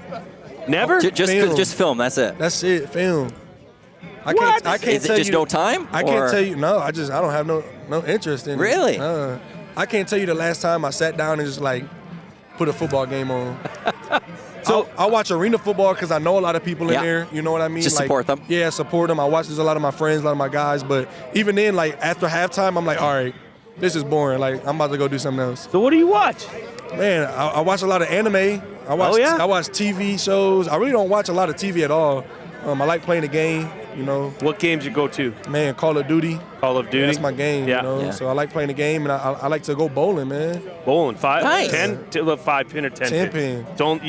Never? Just film, that's it. That's it, film. I can't Is tell it just you, no time? I can't tell you. No, I don't have no interest in really? it. I can't tell you the last time I sat down and just put a football game on. So I watch arena football because I know a lot of people in there. You know what I mean? Just support them. Yeah, support them. There's a lot of my friends, a lot of my guys. But even then, after halftime, I'm all right, this is boring. I'm about to go do something else. So what do you watch? Man, I watch a lot of anime. I watch TV shows. I really don't watch a lot of TV at all. I like playing the game, What games you go to? Man, Call of Duty. Call of Duty? That's my game, Yeah. So I like playing the game, and I like to go bowling, man. Bowling, 5, nice. 10, 5-pin or 10 pin. Do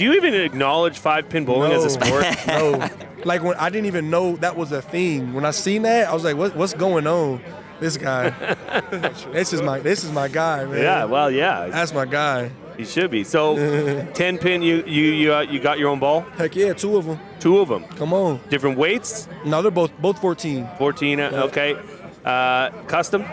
you even acknowledge 5-pin bowling as a sport? No. When I didn't even know that was a thing. When I seen that, I was like, what's going on? This guy. this is my guy, man. Yeah, well, yeah. That's my guy. He should be. So 10-pin, you got your own ball? Heck yeah, 2 of them. 2 of them. Come on. Different weights? No, they're both 14. 14, okay. Custom?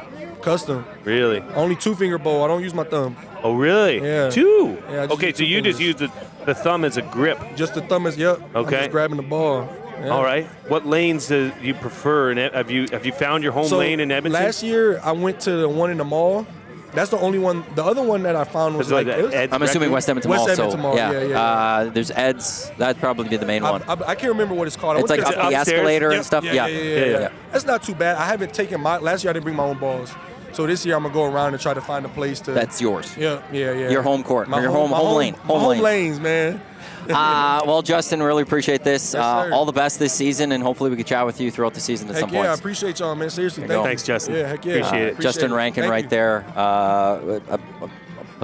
Custom. Really? Only 2-finger bowl. I don't use my thumb. Oh, really? Yeah. 2? Yeah, okay, so you just use the thumb as a grip. Just the thumb is, yep. Okay. I'm just grabbing the ball. Yeah. All right. What lanes do you prefer? Have you found your home lane in Edmonton? Last year, I went to the one in the mall. That's the only one. The other one that I found was I'm assuming West Edmonton Mall. West Edmonton Mall, yeah. There's Ed's. That'd probably be the main one. I can't remember what it's called. It's up the escalator and stuff. Yeah. That's not too bad. I haven't taken last year I didn't bring my own balls. So this year I'm going to go around and try to find a place to. That's yours. Yeah. Your home court. Your home lane. Home lanes, man. Well, Justin, really appreciate this. Yes, all the best this season, and hopefully we can chat with you throughout the season at some point. Yeah, I appreciate y'all, man. Seriously, thanks, Justin. Yeah, heck yeah. Appreciate it. Justin Rankin right there, a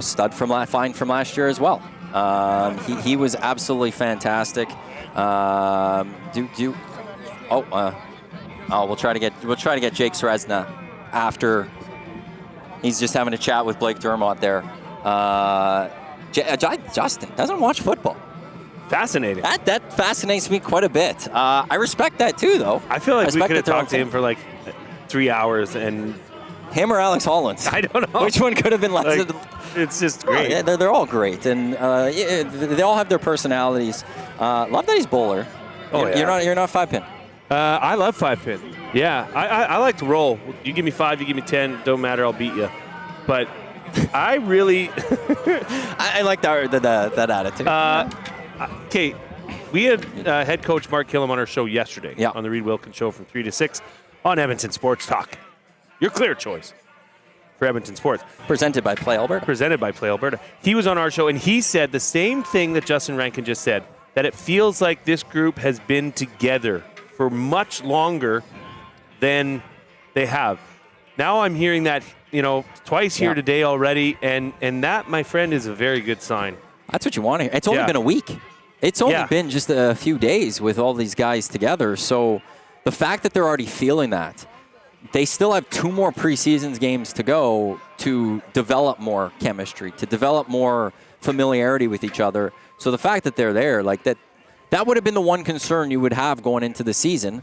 stud from last year as well. He was absolutely fantastic. We'll try to get Jake Ceresna after he's just having a chat with Blake Dermott there. Justin doesn't watch football. Fascinating. That fascinates me quite a bit. I respect that too, though. I feel like we respect could have that they're talked to him for like 3 hours, and him or Alex Hollins. I don't know Which one could have been less. Like, it's just great. Yeah, they're all great, and they all have their personalities. Love that he's bowler. Oh, yeah. You're not 5-pin. I love 5-pin. Yeah, I like to roll. You give me 5, you give me 10, don't matter, I'll beat you. But I really I like that attitude. Okay, we had head coach Mark Killam on our show yesterday on the Reed Wilkins Show from 3 to 6 on Edmonton Sports Talk. Your clear choice for Edmonton Sports. Presented by Play Alberta. He was on our show, and he said the same thing that Justin Rankin just said, that it feels like this group has been together for much longer than they have. Now I'm hearing that, twice here today already, and that, my friend, is a very good sign. That's what you want to hear. It's only been a week. It's only been just a few days with all these guys together. So the fact that they're already feeling that, they still have 2 more preseason games to go to develop more chemistry, to develop more familiarity with each other. So the fact that they're there, like that would have been the one concern you would have going into the season.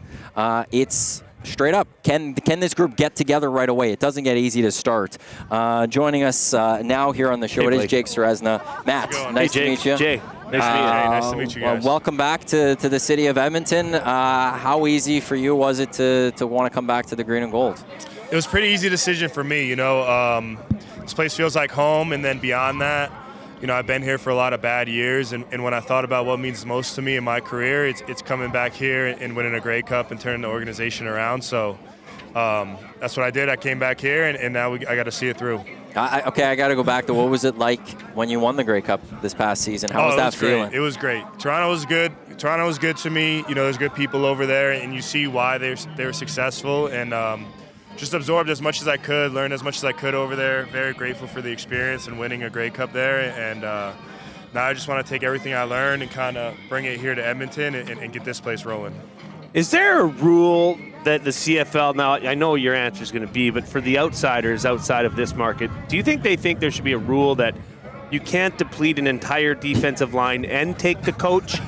It's straight up, can this group get together right away? It doesn't get easy to start. Joining us now here on the show, it is Jake Ceresna. Matt, nice to meet you. Jay, nice to meet you. Hey, nice to meet you guys. Welcome back to the city of Edmonton. How easy for you was it to want to come back to the green and gold? It was a pretty easy decision for me. This place feels like home, and then beyond that, I've been here for a lot of bad years, and when I thought about what means most to me in my career, it's coming back here and winning a Grey Cup and turning the organization around. So that's what I did. I came back here, and now I got to see it through. I got to go back to what was it like when you won the Grey Cup this past season? How was that feeling? It was great. Toronto was good. Toronto was good to me. There's good people over there, and you see why they were successful, and just absorbed as much as I could, learned as much as I could over there. Very grateful for the experience and winning a Grey Cup there, and now I just want to take everything I learned and kind of bring it here to Edmonton and get this place rolling. Is there a rule that the CFL, now I know your answer is going to be, but for the outsiders outside of this market, do you think they think there should be a rule that you can't deplete an entire defensive line and take the coach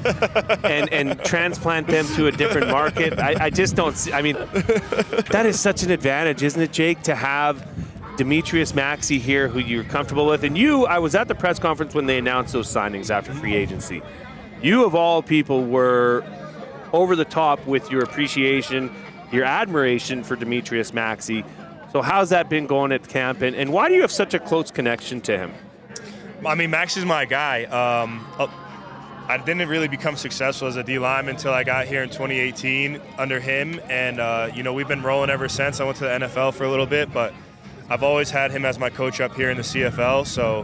and transplant them to a different market? I just don't see. I mean, that is such an advantage, isn't it, Jake, to have Demetrius Maxey here who you're comfortable with? And I was at the press conference when they announced those signings after free agency. You, of all people, were over the top with your appreciation, your admiration for Demetrius Maxey. So how's that been going at camp, and why do you have such a close connection to him? I mean, Max is my guy. I didn't really become successful as a D lineman until I got here in 2018 under him, and we've been rolling ever since. I went to the NFL for a little bit, but I've always had him as my coach up here in the CFL. So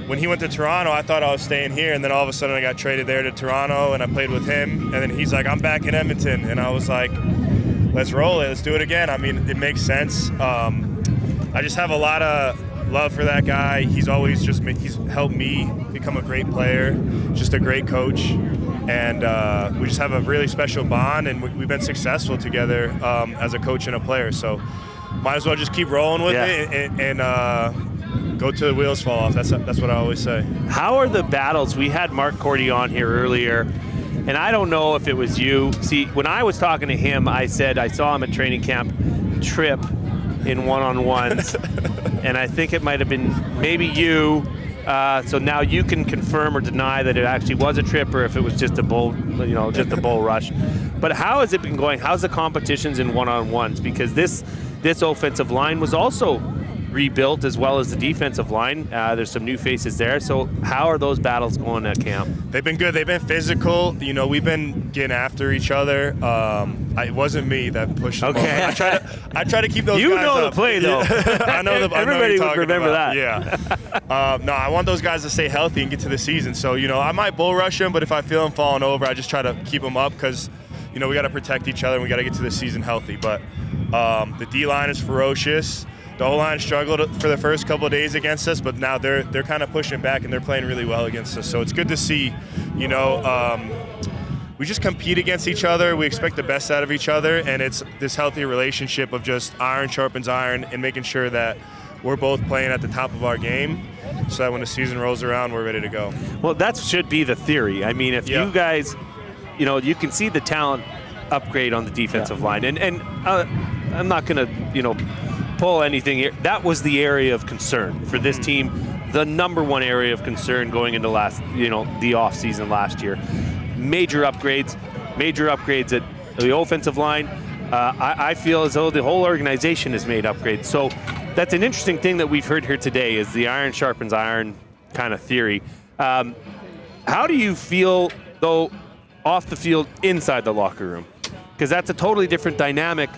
when he went to Toronto, I thought I was staying here, and then all of a sudden I got traded there to Toronto, and I played with him, and then he's like, I'm back in Edmonton, and I was like, let's roll it, let's do it again. I mean, it makes sense. I just have a lot of love for that guy. He's always he's helped me become a great player, just a great coach, and we just have a really special bond, and we've been successful together as a coach and a player. So might as well just keep rolling with it and go till the wheels fall off. That's what I always say. How are the battles? We had Mark Korte on here earlier, and I don't know if it was you. See, when I was talking to him, I said I saw him at training camp trip in one-on-ones, and I think it might have been maybe you. So now you can confirm or deny that it actually was a trip, or if it was just a bull, just a bull rush. But how has it been going? How's the competitions in one-on-ones? Because this offensive line was also rebuilt, as well as the defensive line. There's some new faces there. So how are those battles going at camp? They've been good. They've been physical. We've been getting after each other. It wasn't me that pushed them. Okay. I try to keep those guys know up. the play, though. I know Everybody would remember about. that. Yeah. No, I want those guys to stay healthy and get to the season. So, I might bull rush them, but if I feel them falling over, I just try to keep them up because, we got to protect each other and we got to get to the season healthy. But the D-line is ferocious. The O-line struggled for the first couple of days against us, but now they're kind of pushing back and they're playing really well against us. So it's good to see, we just compete against each other. We expect the best out of each other, and it's this healthy relationship of just iron sharpens iron and making sure that we're both playing at the top of our game, so that when the season rolls around, we're ready to go. Well, that should be the theory. I mean, if you guys, you can see the talent upgrade on the defensive line, and I'm not going to, pull anything here. That was the area of concern for this team, the number one area of concern going into the off season last year. Major upgrades at the offensive line. I feel as though the whole organization has made upgrades. So that's an interesting thing that we've heard here today is the iron sharpens iron kind of theory. How do you feel, though, off the field inside the locker room? Because that's a totally different dynamic.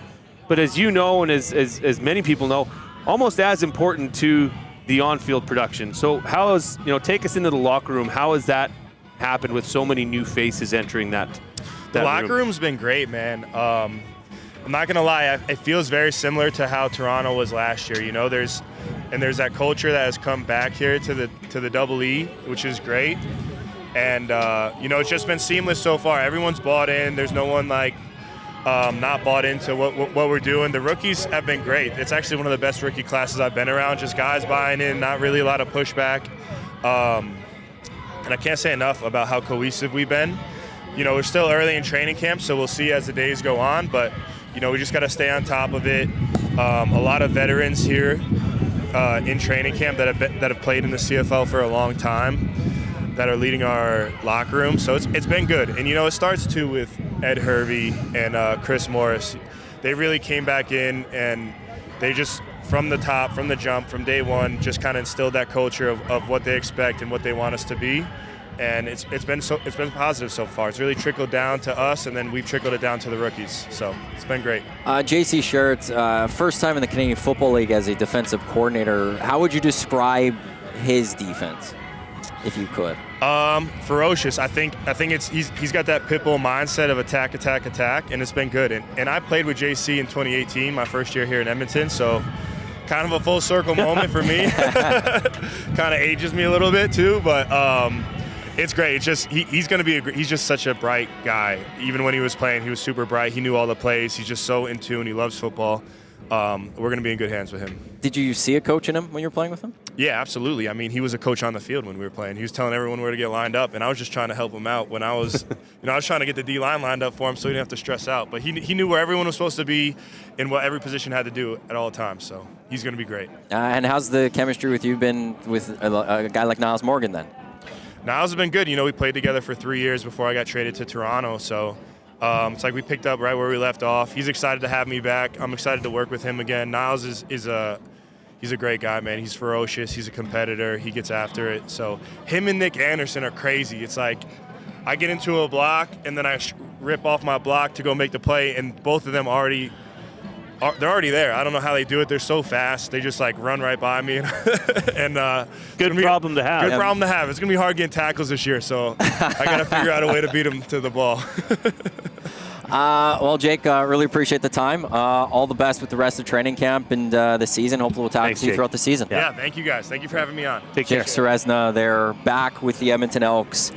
But as you know, and as many people know, almost as important to the on-field production. So how has, take us into the locker room. How has that happened with so many new faces entering that The locker room's been great, man. I'm not gonna lie, it feels very similar to how Toronto was last year. There's that culture that has come back here to the Double E, which is great. And it's just been seamless so far. Everyone's bought in. There's no one not bought into what we're doing. The rookies have been great. It's actually one of the best rookie classes I've been around. Just guys buying in, not really a lot of pushback. And I can't say enough about how cohesive we've been. We're still early in training camp, so we'll see as the days go on. But we just got to stay on top of it. A lot of veterans here in training camp that have played in the CFL for a long time that are leading our locker room. So it's been good. And it starts too with Ed Hervey and Chris Morris. They really came back in and they just from the top, from the jump, from day one, just kind of instilled that culture of what they expect and what they want us to be. And it's been positive so far. It's really trickled down to us, and then we've trickled it down to the rookies. So it's been great. JC Sherritt, first time in the Canadian Football League as a defensive coordinator. How would you describe his defense, if you could? Ferocious. I think he's got that pit bull mindset of attack, and it's been good. And I played with JC in 2018, my first year here in Edmonton, so kind of a full circle moment for me. Kind of ages me a little bit too, but it's great. It's just he's going to be he's just such a bright guy. Even when he was playing, he was super bright. He knew all the plays. He's just so in tune. He loves football. We're going to be in good hands with him. Did you see a coach in him when you were playing with him? Yeah, absolutely. I mean, he was a coach on the field when we were playing. He was telling everyone where to get lined up, and I was just trying to help him out when I was, I was trying to get the D-line lined up for him so he didn't have to stress out. But he knew where everyone was supposed to be and what every position had to do at all times. So he's going to be great. And how's the chemistry with you been with a guy like Niles Morgan then? Niles has been good. We played together for 3 years before I got traded to Toronto. So it's like we picked up right where we left off. He's excited to have me back. I'm excited to work with him again. Niles he's a great guy, man. He's ferocious. He's a competitor. He gets after it. So him and Nick Anderson are crazy. It's like I get into a block, and then I rip off my block to go make the play, and both of them they're already there. I don't know how they do it. They're so fast. They just run right by me. And good problem to have. Good problem to have. It's going to be hard getting tackles this year, so I got to figure out a way to beat them to the ball. Well, Jake, really appreciate the time. All the best with the rest of training camp and the season. Hopefully we'll talk to you throughout the season. Yeah, thank you guys. Thank you for having me on. Jake Ceresna, they're back with the Edmonton Elks.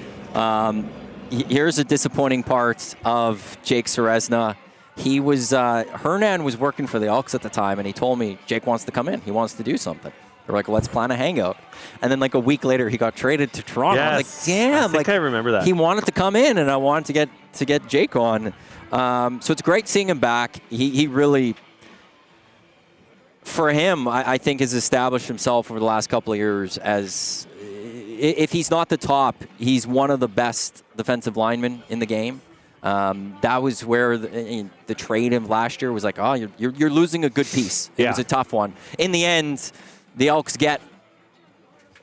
Here's a disappointing part of Jake Ceresna. He was, Hernan was working for the Elks at the time, and he told me, Jake wants to come in. He wants to do something. They're like, well, let's plan a hangout. And then a week later, he got traded to Toronto. Yes. I was like, damn. I think I remember that. He wanted to come in, and I wanted to get Jake on. So it's great seeing him back. He really, for him, I think has established himself over the last couple of years as, if he's not the top, he's one of the best defensive linemen in the game. That was where the trade of last year was like, oh, you're losing a good piece. It was a tough one. In the end, the Elks get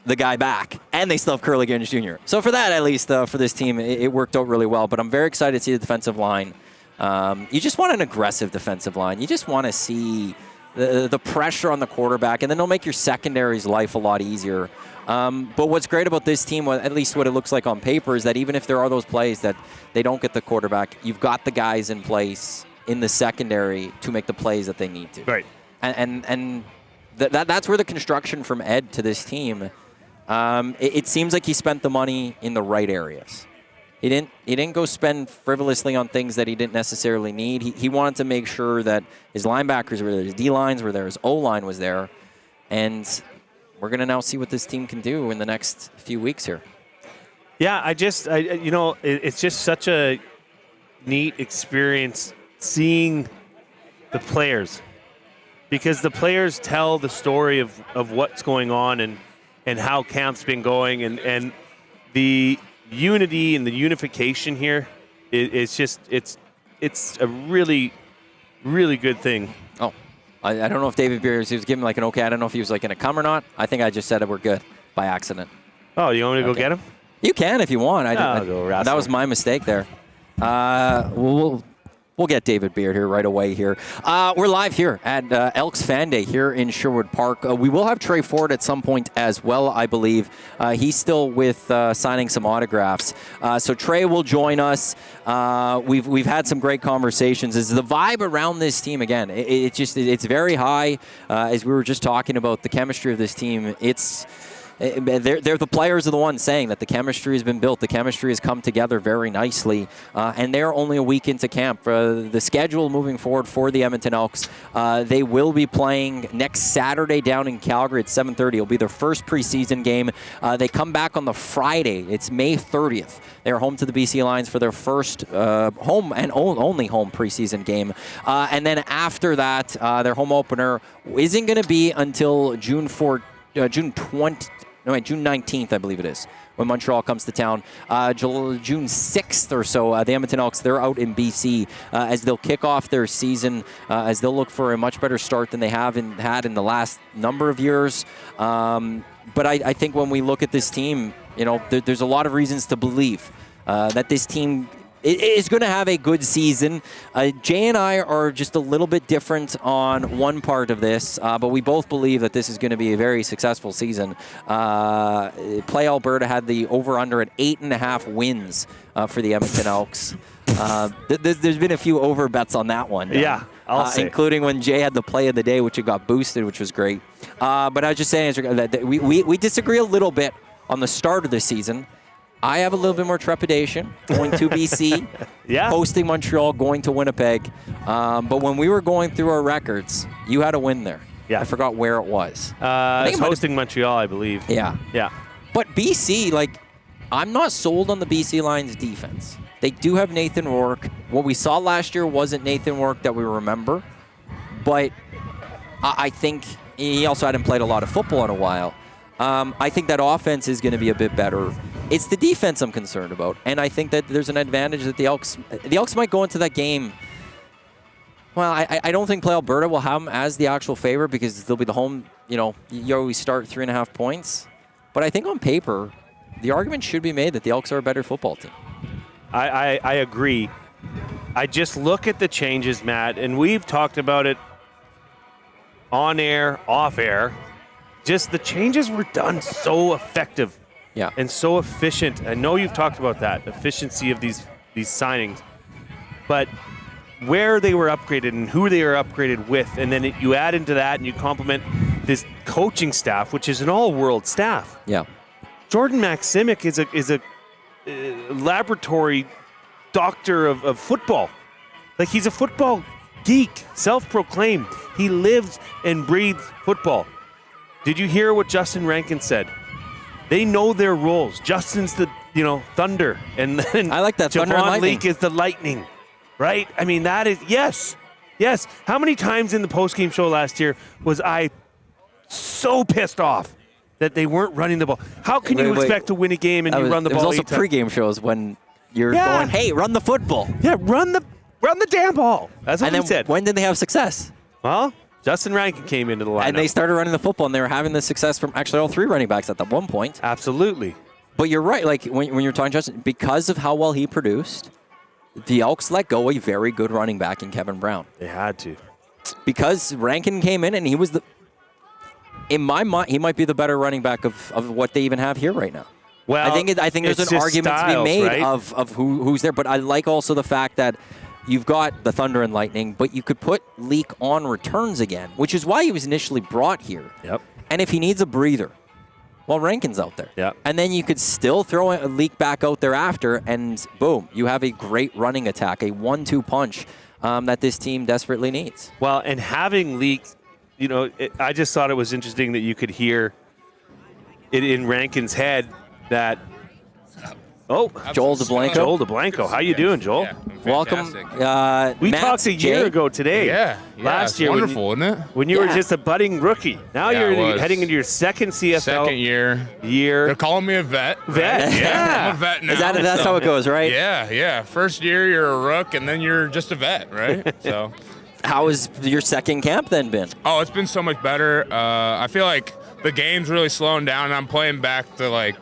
the guy back, and they still have Curly Gunness Jr. So for that, at least, for this team, it worked out really well. But I'm very excited to see the defensive line. You just want an aggressive defensive line. You just want to see the pressure on the quarterback, and then it'll make your secondary's life a lot easier. But what's great about this team, at least what it looks like on paper, is that even if there are those plays that they don't get the quarterback, you've got the guys in place in the secondary to make the plays that they need to. Right. And that's where the construction from Ed to this team, it seems like he spent the money in the right areas. He didn't go spend frivolously on things that he didn't necessarily need. He wanted to make sure that his linebackers were there, his D-lines were there, his O-line was there. And we're going to now see what this team can do in the next few weeks here. Yeah, it's just such a neat experience seeing the players, because the players tell the story of what's going on and how camp's been going, and the unity and the unification here is just it's a really, really good thing. Oh, I don't know if David Beers, he was giving like an okay. I don't know if he was like going to come or not. I think I just said it. We're good by accident. Oh, you want me to go get him? You can if you want. I'll go wrestle. That was my mistake there. We'll get David Beard here right away here. We're live here at Elks Fan Day here in Sherwood Park. We will have Trey Ford at some point as well, I believe. He's still with signing some autographs. So Trey will join us. We've had some great conversations. Is the vibe around this team, again, it's very high. As we were just talking about the chemistry of this team, they're the players are the ones saying that the chemistry has been built. The chemistry has come together very nicely, and they're only a week into camp. The schedule moving forward for the Edmonton Elks, they will be playing next Saturday down in Calgary at 7:30. It'll be their first preseason game. They come back on the Friday. It's May 30th. They're home to the BC Lions for their first home and only home preseason game. And then after that, their home opener isn't going to be until June 19th, I believe it is, when Montreal comes to town. June 6th or so, the Edmonton Elks, they're out in BC as they'll kick off their season, as they'll look for a much better start than they have had in the last number of years. But I think when we look at this team, there's a lot of reasons to believe that this team is going to have a good season. Jay and I are just a little bit different on one part of this, but we both believe that this is going to be a very successful season. Play Alberta had the over-under at 8.5 wins for the Edmonton Elks. There's been a few over bets on that one. Yeah, I'll say. Including when Jay had the play of the day, which it got boosted, which was great. But I was just saying that we disagree a little bit on the start of the season. I have a little bit more trepidation going to BC, hosting Montreal, going to Winnipeg. But when we were going through our records, you had a win there. Yeah. I forgot where it was. It's hosting Montreal, I believe. Yeah. Yeah. But BC, I'm not sold on the BC Lions defense. They do have Nathan Rourke. What we saw last year wasn't Nathan Rourke that we remember. But I think he also hadn't played a lot of football in a while. I think that offense is going to be a bit better. It's the defense I'm concerned about, and I think that there's an advantage that the Elks might go into that game. Well, I don't think Play Alberta will have them as the actual favorite because they'll be the home. You always start 3.5 points, but I think on paper, the argument should be made that the Elks are a better football team. I agree. I just look at the changes, Matt, and we've talked about it on air, off air. Just the changes were done so effective. Yeah. And so efficient. I know you've talked about that, efficiency of these signings. But where they were upgraded and who they were upgraded with, and then you add into that and you complement this coaching staff, which is an all-world staff. Yeah. Jordan Maximic is a laboratory doctor of football. He's a football geek, self-proclaimed. He lives and breathes football. Did you hear what Justin Rankin said? They know their roles. Justin's the thunder, and then I like that. Thunder and Javon lightning. Leake is the lightning, right? I mean, that is yes. How many times in the postgame show last year was I so pissed off that they weren't running the ball? How can you expect to win a game and you run the ball? It was also 8 times? pregame shows when you're going, "Hey, run the football." Yeah, run the damn ball. That's what he said. When did they have success? Well, Justin Rankin came into the lineup. And they started running the football, and they were having the success from actually all 3 running backs at that one point. Absolutely. But you're right. When you're talking Justin, because of how well he produced, the Elks let go a very good running back in Kevin Brown. They had to. Because Rankin came in, and he was in my mind, he might be the better running back of what they even have here right now. Well, I think there's an argument to be made right? of who's there. But I like also the fact that you've got the Thunder and Lightning, but you could put Leak on returns again, which is why he was initially brought here. Yep. And if he needs a breather, well, Rankin's out there. Yep. And then you could still throw a Leak back out there after, and boom, you have a great running attack, a 1-2 punch that this team desperately needs. Well, and having Leak I just thought it was interesting that you could hear it in Rankin's head that. Oh, Joel Dublanko. Joel Dublanko. How you doing, Joel? Yeah, I'm Welcome. fantastic. We Matt, talked a year Jay. ago today. Yeah, last it's year. wonderful, isn't it? When you were Yeah. just a budding rookie. Now Yeah, it you're was. heading into your second CFL Second year. year. They're calling me a vet. Vet, right? yeah. I'm a vet now. Is that's how it goes, right? Yeah. First year you're a rook, and then you're just a vet, right? So, How has your second camp then been? oh, it's been so much better. I feel like the game's really slowing down, and I'm playing back to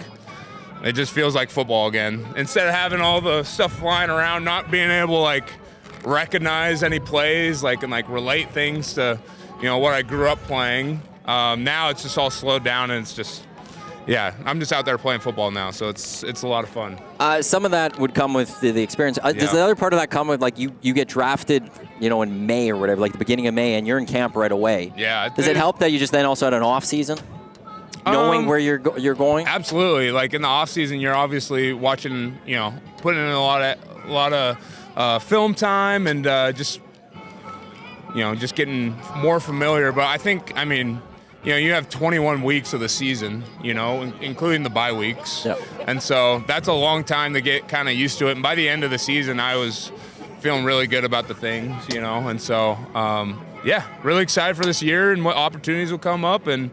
it just feels like football again. Instead of having all the stuff flying around, not being able to recognize any plays, and relate things to, what I grew up playing. Now it's just all slowed down, and it's just, yeah, I'm just out there playing football now, so it's a lot of fun. Some of that would come with the experience. Does Yeah. the other part of that come with you get drafted, in May or whatever, like the beginning of May, and you're in camp right away? Yeah. Does it help that you just then also had an off season, knowing where you're going? Absolutely. In the off season, you're obviously watching, putting in a lot of film time and just getting more familiar. But I think, you have 21 weeks of the season, including the bye weeks. Yep. And so that's a long time to get kind of used to it. And by the end of the season, I was feeling really good about the things, And so, really excited for this year and what opportunities will come up. And,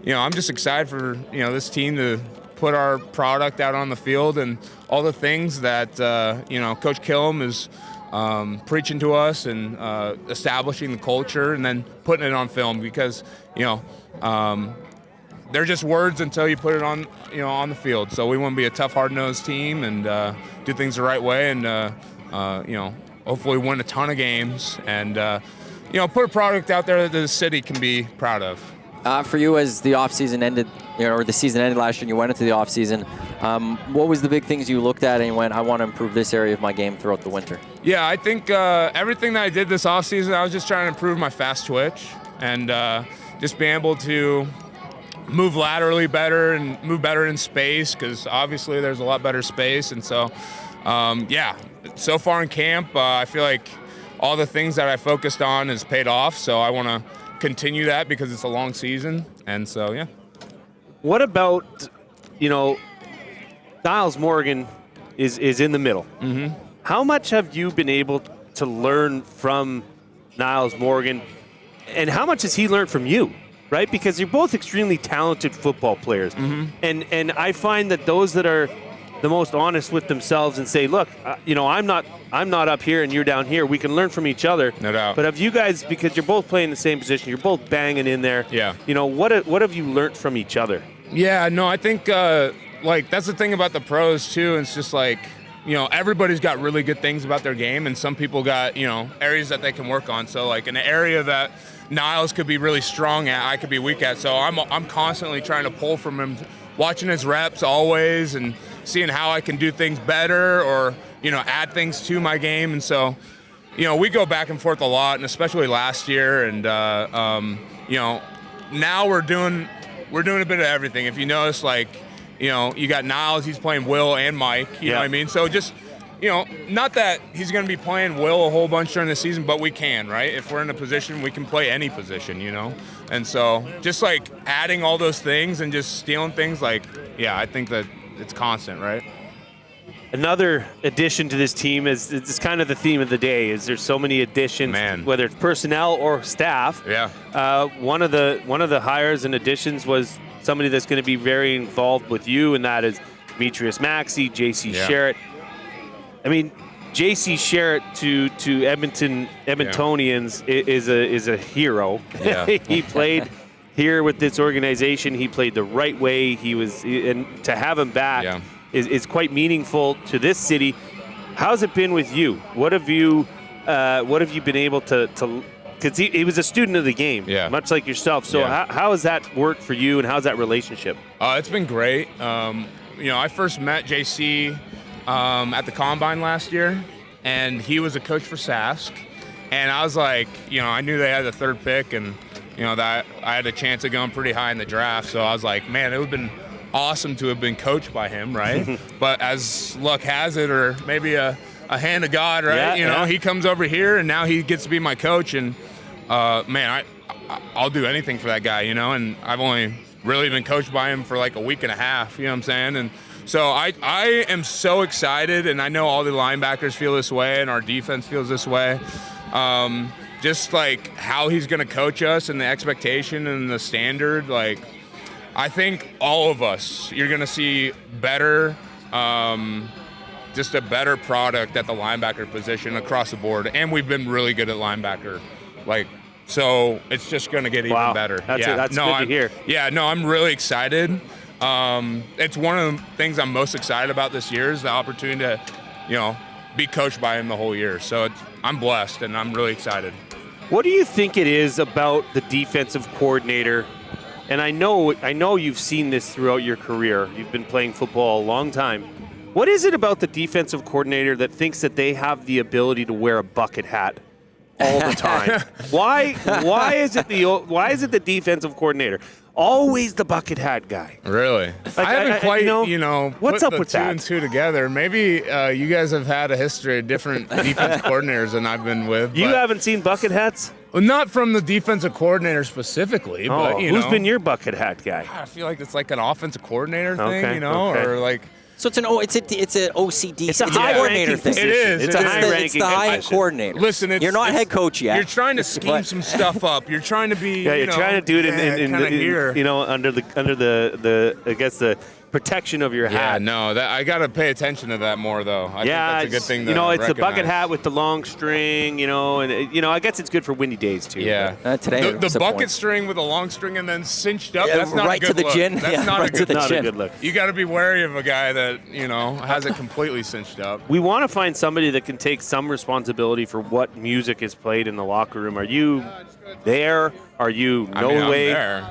I'm just excited for, this team to put our product out on the field and all the things that, Coach Killam is preaching to us and establishing the culture and then putting it on film because, they're just words until you put it on, on the field. So we want to be a tough, hard-nosed team and do things the right way and, hopefully win a ton of games and, put a product out there that the city can be proud of. For you, as the offseason ended, or the season ended last year and you went into the offseason, what was the big things you looked at and you went, I want to improve this area of my game throughout the winter? Yeah, I think everything that I did this offseason, I was just trying to improve my fast twitch and just being able to move laterally better and move better in space because obviously there's a lot better space. And so, so far in camp, I feel like all the things that I focused on has paid off. So I want to continue that because it's a long season. And so, yeah. What about, Niles Morgan is in the middle. Mm-hmm. How much have you been able to learn from Niles Morgan, and how much has he learned from you, right? Because you're both extremely talented football players. Mm-hmm. And I find that those that are the most honest with themselves and say, look, I'm not up here and you're down here. We can learn from each other. No doubt. But have you guys, because you're both playing the same position, you're both banging in there. Yeah. What have you learned from each other? Yeah, no, I think that's the thing about the pros too. It's just everybody's got really good things about their game, and some people got areas that they can work on. So an area that Niles could be really strong at, I could be weak at. So I'm constantly trying to pull from him, watching his reps always, and seeing how I can do things better or add things to my game. And so we go back and forth a lot, and especially last year. And now we're doing a bit of everything. If you notice, you got Niles, he's playing Will and Mike, you know what I mean? So just, not that he's going to be playing Will a whole bunch during the season, but we can, right? If we're in a position, we can play any position, And so just adding all those things and just stealing things, I think that it's constant, right? Another addition to this team is it's kind of the theme of the day. Is there's so many additions, whether it's personnel or staff. Yeah. One of the hires and additions was somebody that's going to be very involved with you, and that is Demetrius Maxey, J.C. Sherritt. I mean, J.C. Sherritt to Edmontonians is a hero. Yeah. He played here with this organization. He played the right way. And to have him back is quite meaningful to this city. How's it been with you? What have you been able to because he was a student of the game, much like yourself. So how has that worked for you, and how's that relationship? It's been great. I first met JC at the Combine last year, and he was a coach for Sask. And I was I knew they had the third pick, and that I had a chance of going pretty high in the draft. So I was like, man, it would have been awesome to have been coached by him, right? But as luck has it, or maybe a hand of God, right? He comes over here, and now he gets to be my coach. And I I'll do anything for that guy, you know, and I've only really been coached by him for like a week and a half, you know what I'm saying? And so I am so excited, and I know all the linebackers feel this way and our defense feels this way. Just like how he's going to coach us and the expectation and the standard, like I think all of us, you're going to see better, just a better product at the linebacker position across the board. And we've been really good at linebacker. Like, so it's just going to get even better. That's good to hear. Yeah, no, I'm really excited. It's one of the things I'm most excited about this year is the opportunity to, you know, be coached by him the whole year. So I'm blessed, and I'm really excited. What do you think it is about the defensive coordinator? And I know you've seen this throughout your career. You've been playing football a long time. What is it about the defensive coordinator that thinks that they have the ability to wear a bucket hat all the time? Why is it the defensive coordinator? Always the bucket hat guy. Really? I haven't quite, what's put up the with two that? and two together. Maybe you guys have had a history of different defense coordinators than I've been with. You haven't seen bucket hats? Well, not from the defensive coordinator specifically, but who's been your bucket hat guy? I feel like it's like an offensive coordinator thing, or like. So it's an OCD. It's a high coordinator ranking thing. It is. It's a high ranking. It's the high coordinator. Listen, you're not head coach yet. You're trying to scheme some stuff up. You're trying to be. Yeah, you're trying to do it under the I guess the protection of your hat. Yeah, no, I got to pay attention to that more though. I think that's a good thing. It's the bucket hat with the long string, and I guess it's good for windy days too. Yeah. Today the bucket string with a long string and then cinched up. Yeah, that's not right a good to the look. chin. That's not, right a not a good look. You got to be wary of a guy that has it completely cinched up. We want to find somebody that can take some responsibility for what music is played in the locker room. Are you there? Are you I'm way? there.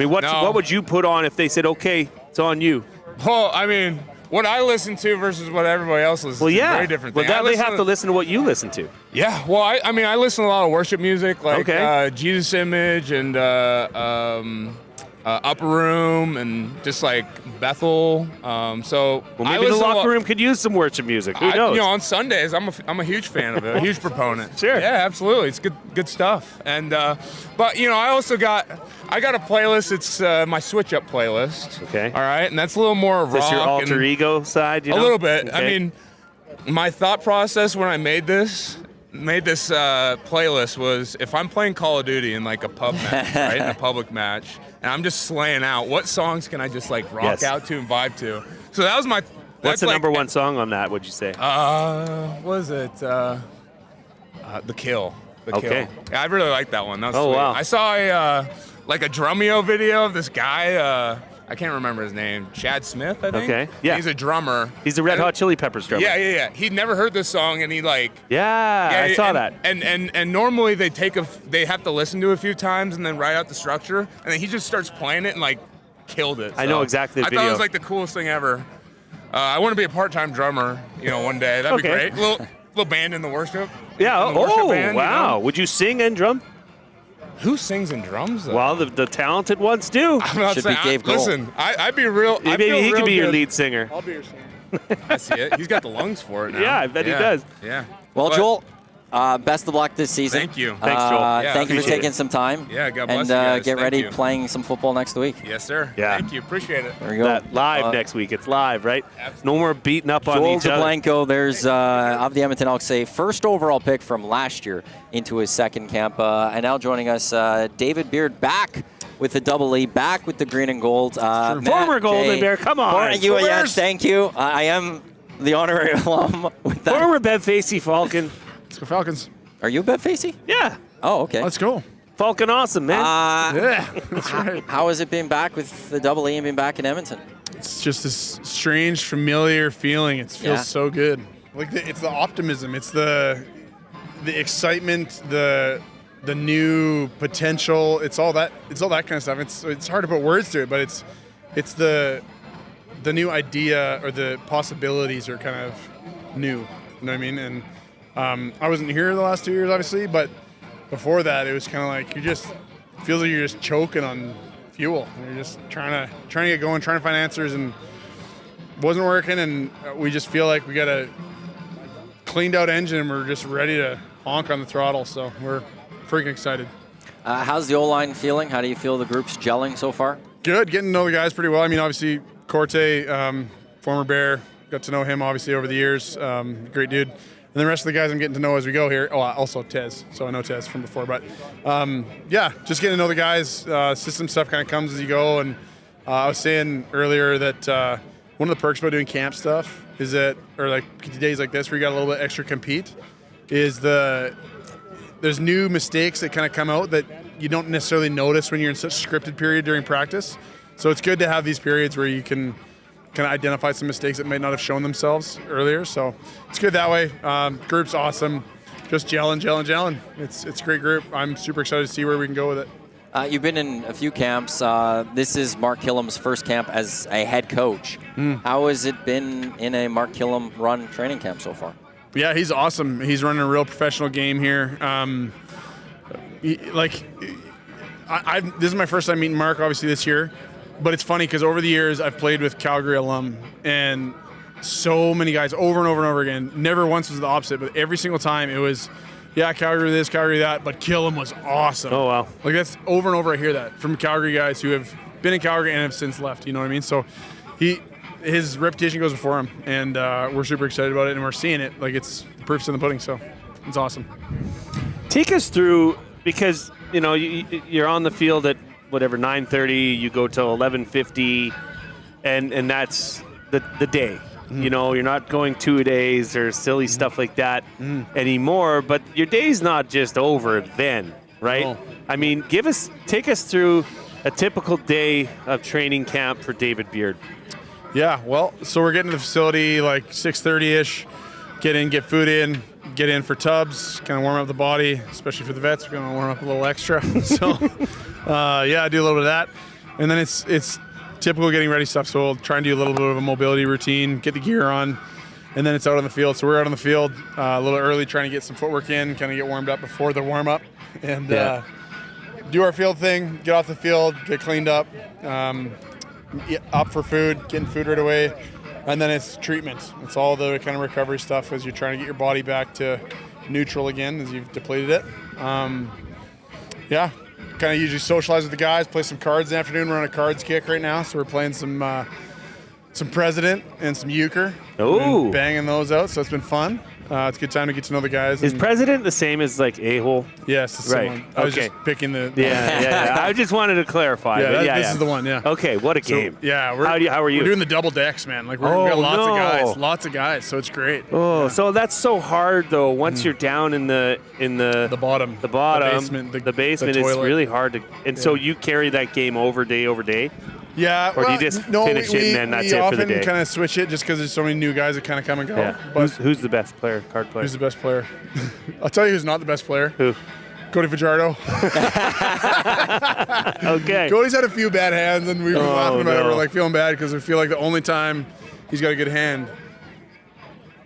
What would you put on if they said, "Okay, it's on you"? Well, I mean, what I listen to versus what everybody else listens to is a very different thing. Well, they have to listen to what you listen to. Yeah, well, I listen to a lot of worship music, like Jesus Image and Upper Room and just like Bethel. So maybe the locker room could use some worship music. Who knows? On Sundays, I'm a huge fan of it, a huge proponent. Sure. Yeah, absolutely. It's good stuff. And but I also got a playlist. It's my switch up playlist. Okay. All right, and that's a little more rock. Is this your alter ego side? A little bit. Okay. I mean, my thought process when I made this playlist was if I'm playing Call of Duty in like a pub match, right, in a public match, and I'm just slaying out, what songs can I just like rock out to and vibe to? So that was my. What's the number one song on that? Would you say? What was it? The Kill. The Kill. Yeah, I really like that one. That was sweet. Wow. I saw a Drumeo video of this guy. I can't remember his name. Chad Smith, I think. Okay. Yeah. He's a drummer. He's the Red Hot Chili Peppers drummer. Yeah. He'd never heard this song, and he like. Yeah, I saw that. And normally they have to listen to it a few times and then write out the structure, and then he just starts playing it and like killed it. I know exactly the video. I thought it was like the coolest thing ever. I want to be a part-time drummer, one day. That'd be great. Little band in the worship. Yeah. In the worship band, wow. Would you sing and drum? Who sings and drums, though? Well, the talented ones do. I'm not Should saying, be Dave Grohl. Listen, I'd be real. Maybe he could be your lead singer. I'll be your singer. I see it. He's got the lungs for it now. Yeah, I bet he does. Yeah. Well, Joel, best of luck this season. Thank you. Thanks, Joel. Thank you for appreciate taking it. some time. Yeah, God bless and you guys. get Thank ready you. playing some football next week. Yes, sir. Yeah. Thank you. Appreciate it. There we go. That live next week. It's live, right? No more beating up on Joel each other. Dublanko, there's of the Edmonton Elks, a first overall pick from last year into his second camp. And now joining us, David Beard back with the Double E, back with the green and gold. Former Golden Bear, come on. Yes, thank you. I am the honorary alum with that. Former Bev Facey Falcon. Let's go Falcons. Are you Bev Facey? Yeah. Oh, okay. Let's go. Falcon awesome, man. Yeah, that's right. How has it been back with the Double E and being back in Edmonton? It's just this strange, familiar feeling. It feels so good. It's the optimism. It's the excitement. The new potential. It's all that kind of stuff. It's hard to put words to it, but it's the new idea or the possibilities are kind of new. You know what I mean? And I wasn't here the last 2 years, obviously, but before that, it was kind of like feels like you're just choking on fuel. You're just trying to get going, trying to find answers, and it wasn't working. And we just feel like we got a cleaned out engine, and we're just ready to honk on the throttle. So we're freaking excited. How's the O-line feeling? How do you feel the group's gelling so far? Good, getting to know the guys pretty well. I mean, obviously, Korte, former Bear, got to know him obviously over the years. Great dude. And the rest of the guys I'm getting to know as we go here. Oh, also Tez. So I know Tez from before. But, yeah, just getting to know the guys. System stuff kind of comes as you go. And I was saying earlier that one of the perks about doing camp stuff is that, or like days like this where you got a little bit extra compete, is there's new mistakes that kind of come out that you don't necessarily notice when you're in such a scripted period during practice. So it's good to have these periods where you can kind of identify some mistakes that might not have shown themselves earlier. So it's good that way. Group's awesome. Just gelling. It's a great group. I'm super excited to see where we can go with it. You've been in a few camps. This is Mark Killam's first camp as a head coach. How has it been in a Mark Killam run training camp so far? Yeah, he's awesome. He's running a real professional game here. This is my first time meeting Mark, obviously, this year. But it's funny because over the years, I've played with Calgary alum, and so many guys over and over and over again. Never once was the opposite, but every single time it was, yeah, Calgary this, Calgary that, but Killam was awesome. Oh, wow. Like, that's over and over I hear that from Calgary guys who have been in Calgary and have since left, you know what I mean? So his reputation goes before him, and we're super excited about it, and we're seeing it. Like, it's proof's in the pudding, so it's awesome. Take us through, because, you know, you're on the field at whatever, 9:30, you go till 11:50, and that's the day. You know, you're not going 2 days or silly stuff like that anymore, but your day's not just over then, right? No. I mean, take us through a typical day of training camp for David Beard. Yeah, well, so we're getting to the facility like 6:30-ish, get in, get food in, get in for tubs, kind of warm up the body, especially for the vets. We're going to warm up a little extra. So, yeah, I do a little bit of that. And then it's typical getting ready stuff. So we'll try and do a little bit of a mobility routine, get the gear on, and then it's out on the field. So we're out on the field a little early, trying to get some footwork in, kind of get warmed up before the warm-up, and do our field thing, get off the field, get cleaned up, up for food, getting food right away. And then it's treatment. It's all the kind of recovery stuff as you're trying to get your body back to neutral again as you've depleted it. Yeah, kind of usually socialize with the guys, play some cards in the afternoon. We're on a cards kick right now, so we're playing some President and some Euchre. Oh, banging those out, so it's been fun. It's a good time to get to know the guys. Is President the same as like a-hole? Yes, it's the right. same one. I was just picking the... Yeah. I just wanted to clarify. This is the one, yeah. Okay, what a game. So, yeah, how are you? We're doing the double decks, man. Like, we got lots of guys, so it's great. Oh, so that's so hard, though. Once you're down in the bottom, the basement, it's really hard to... And so you carry that game day over day? Yeah, or do you just finish it and then that's it for the day? We often kind of switch it just because there's so many new guys that kind of come and go. Yeah. But who's the best card player? Who's the best player? I'll tell you who's not the best player. Who? Korte Fajardo. Okay. Cody's had a few bad hands, and we've been laughing about it. We're like feeling bad because we feel like the only time he's got a good hand,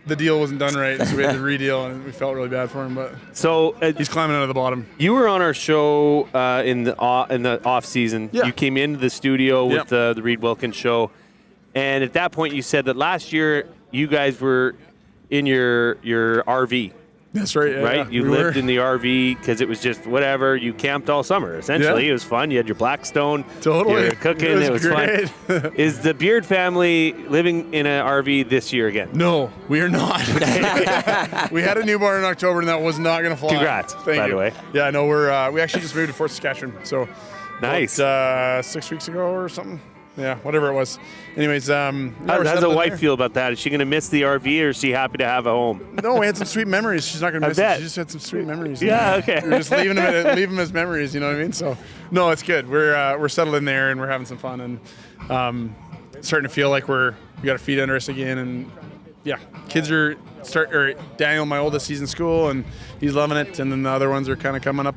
the deal wasn't done right, so we had to redeal, and we felt really bad for him. But so he's climbing out of the bottom. You were on our show in the off season. Yeah. You came into the studio with the Reed Wilkins show, and at that point you said that last year you guys were in your RV. That's right. Yeah, right? Yeah, you lived in the RV because it was just whatever. You camped all summer, essentially. Yeah. It was fun. You had your Blackstone. Totally. You were cooking. It was great. fun. Is the Beard family living in an RV this year again? No, we are not. We had a newborn in October, and that was not going to fly. Congrats, by the way. Yeah, no, we actually just moved to Fort Saskatchewan. So nice. About, 6 weeks ago or something. Yeah, whatever it was. Anyways, how does the wife feel about that? Is she going to miss the RV, or is she happy to have a home? No, we had some sweet memories. She's not going to miss it. She just had some sweet memories. Yeah, okay. We're just leaving them as memories. You know what I mean? So, no, it's good. We're settled in there, and we're having some fun, and starting to feel like we got our feet under us again. And yeah, kids are Daniel, my oldest, he's in school, and he's loving it. And then the other ones are kind of coming up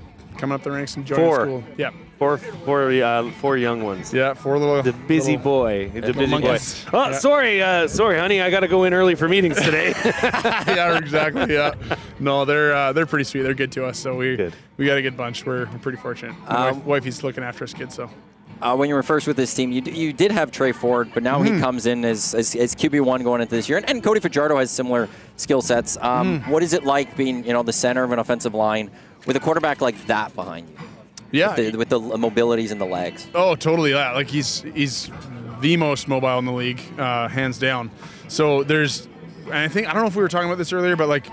the ranks and joining school. Yeah. Four young ones. Yeah, four little. The busy boy. The busy boy. Oh, yeah. Sorry, honey. I got to go in early for meetings today. Yeah, exactly. Yeah. No, they're pretty sweet. They're good to us. So we got a good bunch. We're pretty fortunate. My wifey's looking after us kids. So. When you were first with this team, you did have Trey Ford, but now he comes in as QB1 going into this year. And Korte Fajardo has similar skill sets. What is it like being the center of an offensive line with a quarterback like that behind you? Yeah. with the mobilities and the legs. Oh, totally. Yeah. Like he's the most mobile in the league, hands down. So and I don't know if we were talking about this earlier, but like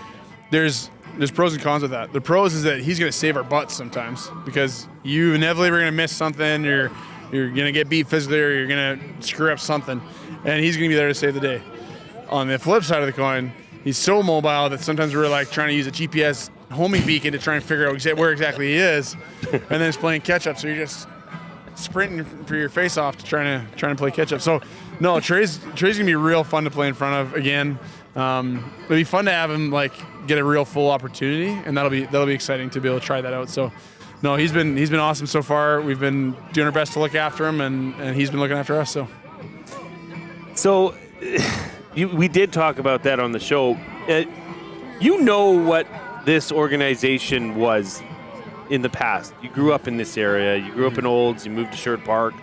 there's pros and cons with that. The pros is that he's going to save our butts sometimes because you inevitably are going to miss something. You're going to get beat physically, or you're going to screw up something, and he's going to be there to save the day. On the flip side of the coin, he's so mobile that sometimes we're like trying to use a GPS homing beacon to try and figure out where exactly he is, and then it's playing catch up. So you're just sprinting for your face off to trying to play catch up. So no, Trey's gonna be real fun to play in front of again. It'll be fun to have him like get a real full opportunity, and that'll be exciting to be able to try that out. So no, he's been awesome so far. We've been doing our best to look after him, and he's been looking after us. So we did talk about that on the show. You know what this organization was in the past. You grew up in this area. You grew up in Olds. You moved to Sherwood Park.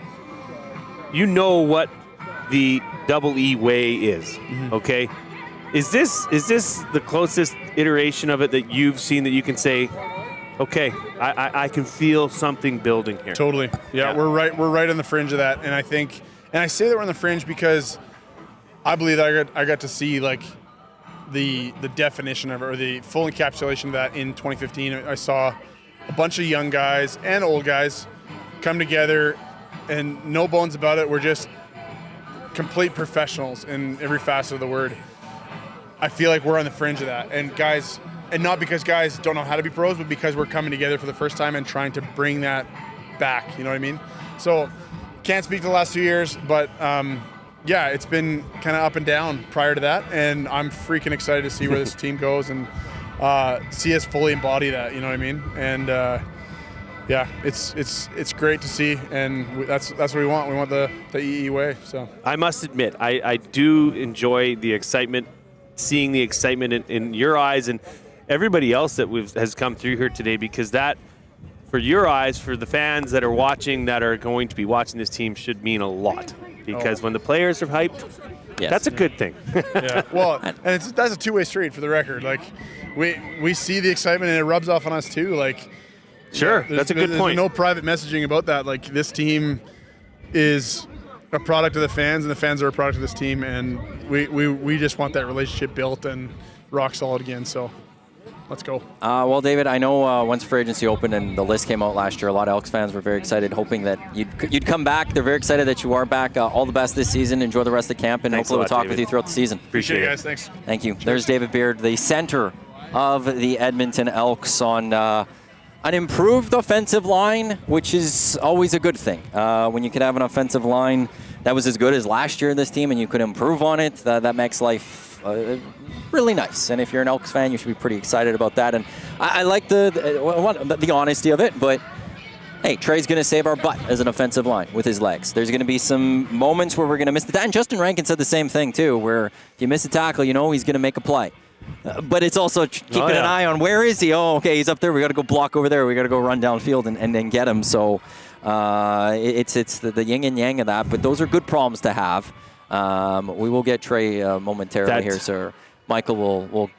You know what the Double E way is, okay? Is this the closest iteration of it that you've seen that you can say, okay, I can feel something building here? Totally. Yeah, we're right on the fringe of that, and I say that we're on the fringe because I believe that I got to see like the definition of it, or the full encapsulation of that in 2015. I saw a bunch of young guys and old guys come together, and no bones about it, we're just complete professionals in every facet of the word. I feel like we're on the fringe of that, and not because guys don't know how to be pros, but because we're coming together for the first time and trying to bring that back. You know what I mean? So can't speak to the last 2 years, but yeah, it's been kind of up and down prior to that, and I'm freaking excited to see where this team goes and see us fully embody that. You know what I mean? And yeah, it's great to see, and that's what we want. We want the EE way. So I must admit, I do enjoy the excitement, seeing the excitement in your eyes and everybody else that has come through here today, because that, for your eyes, for the fans that are watching, that are going to be watching this team, should mean a lot. Because when the players are hyped, that's a good thing. Yeah. Well, and that's a two-way street, for the record. Like we see the excitement, and it rubs off on us too. Like, sure, that's a good point. There's no private messaging about that. Like, this team is a product of the fans, and the fans are a product of this team, and we just want that relationship built and rock solid again. So let's go. Well, David, I know once free agency opened and the list came out last year, a lot of Elks fans were very excited, hoping that you'd come back. They're very excited that you are back. All the best this season. Enjoy the rest of the camp, and hopefully we'll talk with you throughout the season. Appreciate it, guys. Thanks. Thank you. There's David Beard, the center of the Edmonton Elks, on an improved offensive line, which is always a good thing. When you can have an offensive line that was as good as last year in this team and you could improve on it, that makes life really nice. And if you're an Elks fan, you should be pretty excited about that. And I like the honesty of it, but hey, Trey's going to save our butt as an offensive line with his legs. There's going to be some moments where we're going to miss the tackle. And Justin Rankin said the same thing too, where if you miss a tackle, you know he's going to make a play. But it's also keeping an eye on where is he? Oh, okay, he's up there. We got to go block over there. We got to go run downfield and then get him. So it's the yin and yang of that. But those are good problems to have. We will get Trey momentarily here, sir. Michael will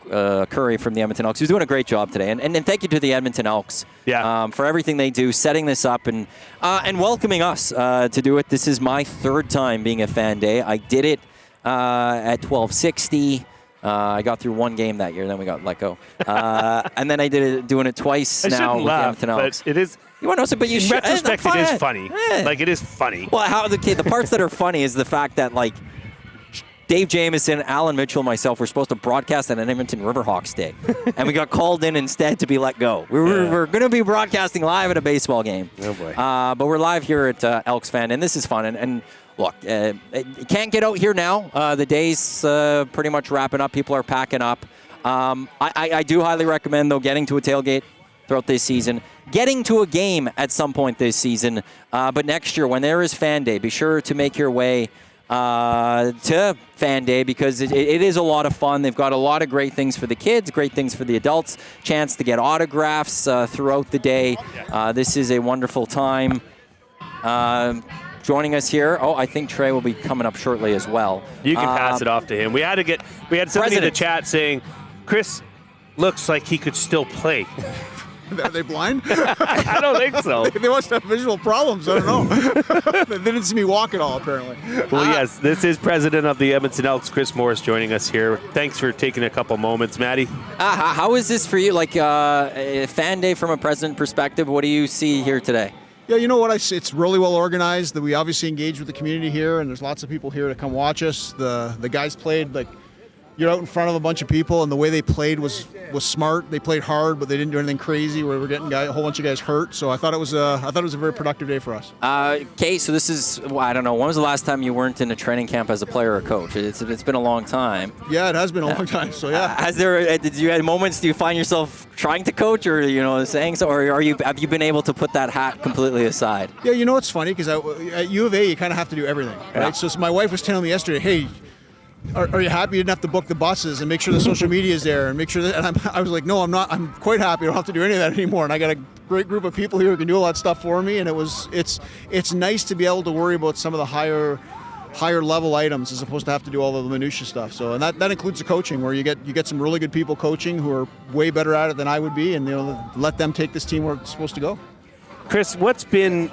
Curry from the Edmonton Elks, who's doing a great job today. And thank you to the Edmonton Elks for everything they do, setting this up and welcoming us to do it. This is my third time being a fan day. I did it at 1260. I got through one game that year, then we got let go. And then I doing it twice now with the Edmonton Elks. But it is. You want to know, but you in should. retrospect, it is funny. Like, it is funny. Well, the parts that are funny is the fact that, like, Dave Jamieson, Alan Mitchell, and myself were supposed to broadcast at an Edmonton Riverhawks Day, and we got called in instead to be let go. We're going to be broadcasting live at a baseball game. Oh boy! But we're live here at Elks Fan, and this is fun. And look, it can't get out here now. The day's pretty much wrapping up. People are packing up. I do highly recommend, though, getting to a tailgate throughout this season, getting to a game at some point this season. But next year, when there is Fan Day, be sure to make your way to Fan Day, because it is a lot of fun. They've got a lot of great things for the kids, great things for the adults, chance to get autographs throughout the day. This is a wonderful time. Joining us here, I think Trey will be coming up shortly as well. You can pass it off to him. We had somebody in the chat saying, Chris looks like he could still play. Are they blind? I don't think so. They must have visual problems. I don't know. They didn't see me walk at all, apparently. Well, yes, this is President of the Edmonton Elks, Chris Morris, joining us here. Thanks for taking a couple moments, Maddie. How is this for you? Like a fan day from a president perspective, what do you see here today? Yeah, you know what? It's really well organized. That we obviously engage with the community here, and there's lots of people here to come watch us. The guys played like you're out in front of a bunch of people, and the way they played was smart. They played hard, but they didn't do anything crazy where we're getting a whole bunch of guys hurt. So I thought it was a very productive day for us. Okay, so this is, well, I don't know, when was the last time you weren't in a training camp as a player or coach? It's been a long time. Yeah, it has been a long time. So yeah. Did you have moments? Do you find yourself trying to coach, or saying so, or have you been able to put that hat completely aside? Yeah, you know it's funny because at U of A you kind of have to do everything, right? Yeah. So my wife was telling me yesterday, hey, are you happy you didn't have to book the buses and make sure the social media is there and make sure that? And I was like, no, I'm not. I'm quite happy. I don't have to do any of that anymore. And I got a great group of people here who can do all that stuff for me. And it's nice to be able to worry about some of the higher level items as opposed to have to do all of the minutia stuff. So and that includes the coaching, where you get some really good people coaching who are way better at it than I would be, and let them take this team where it's supposed to go. Chris, what's been,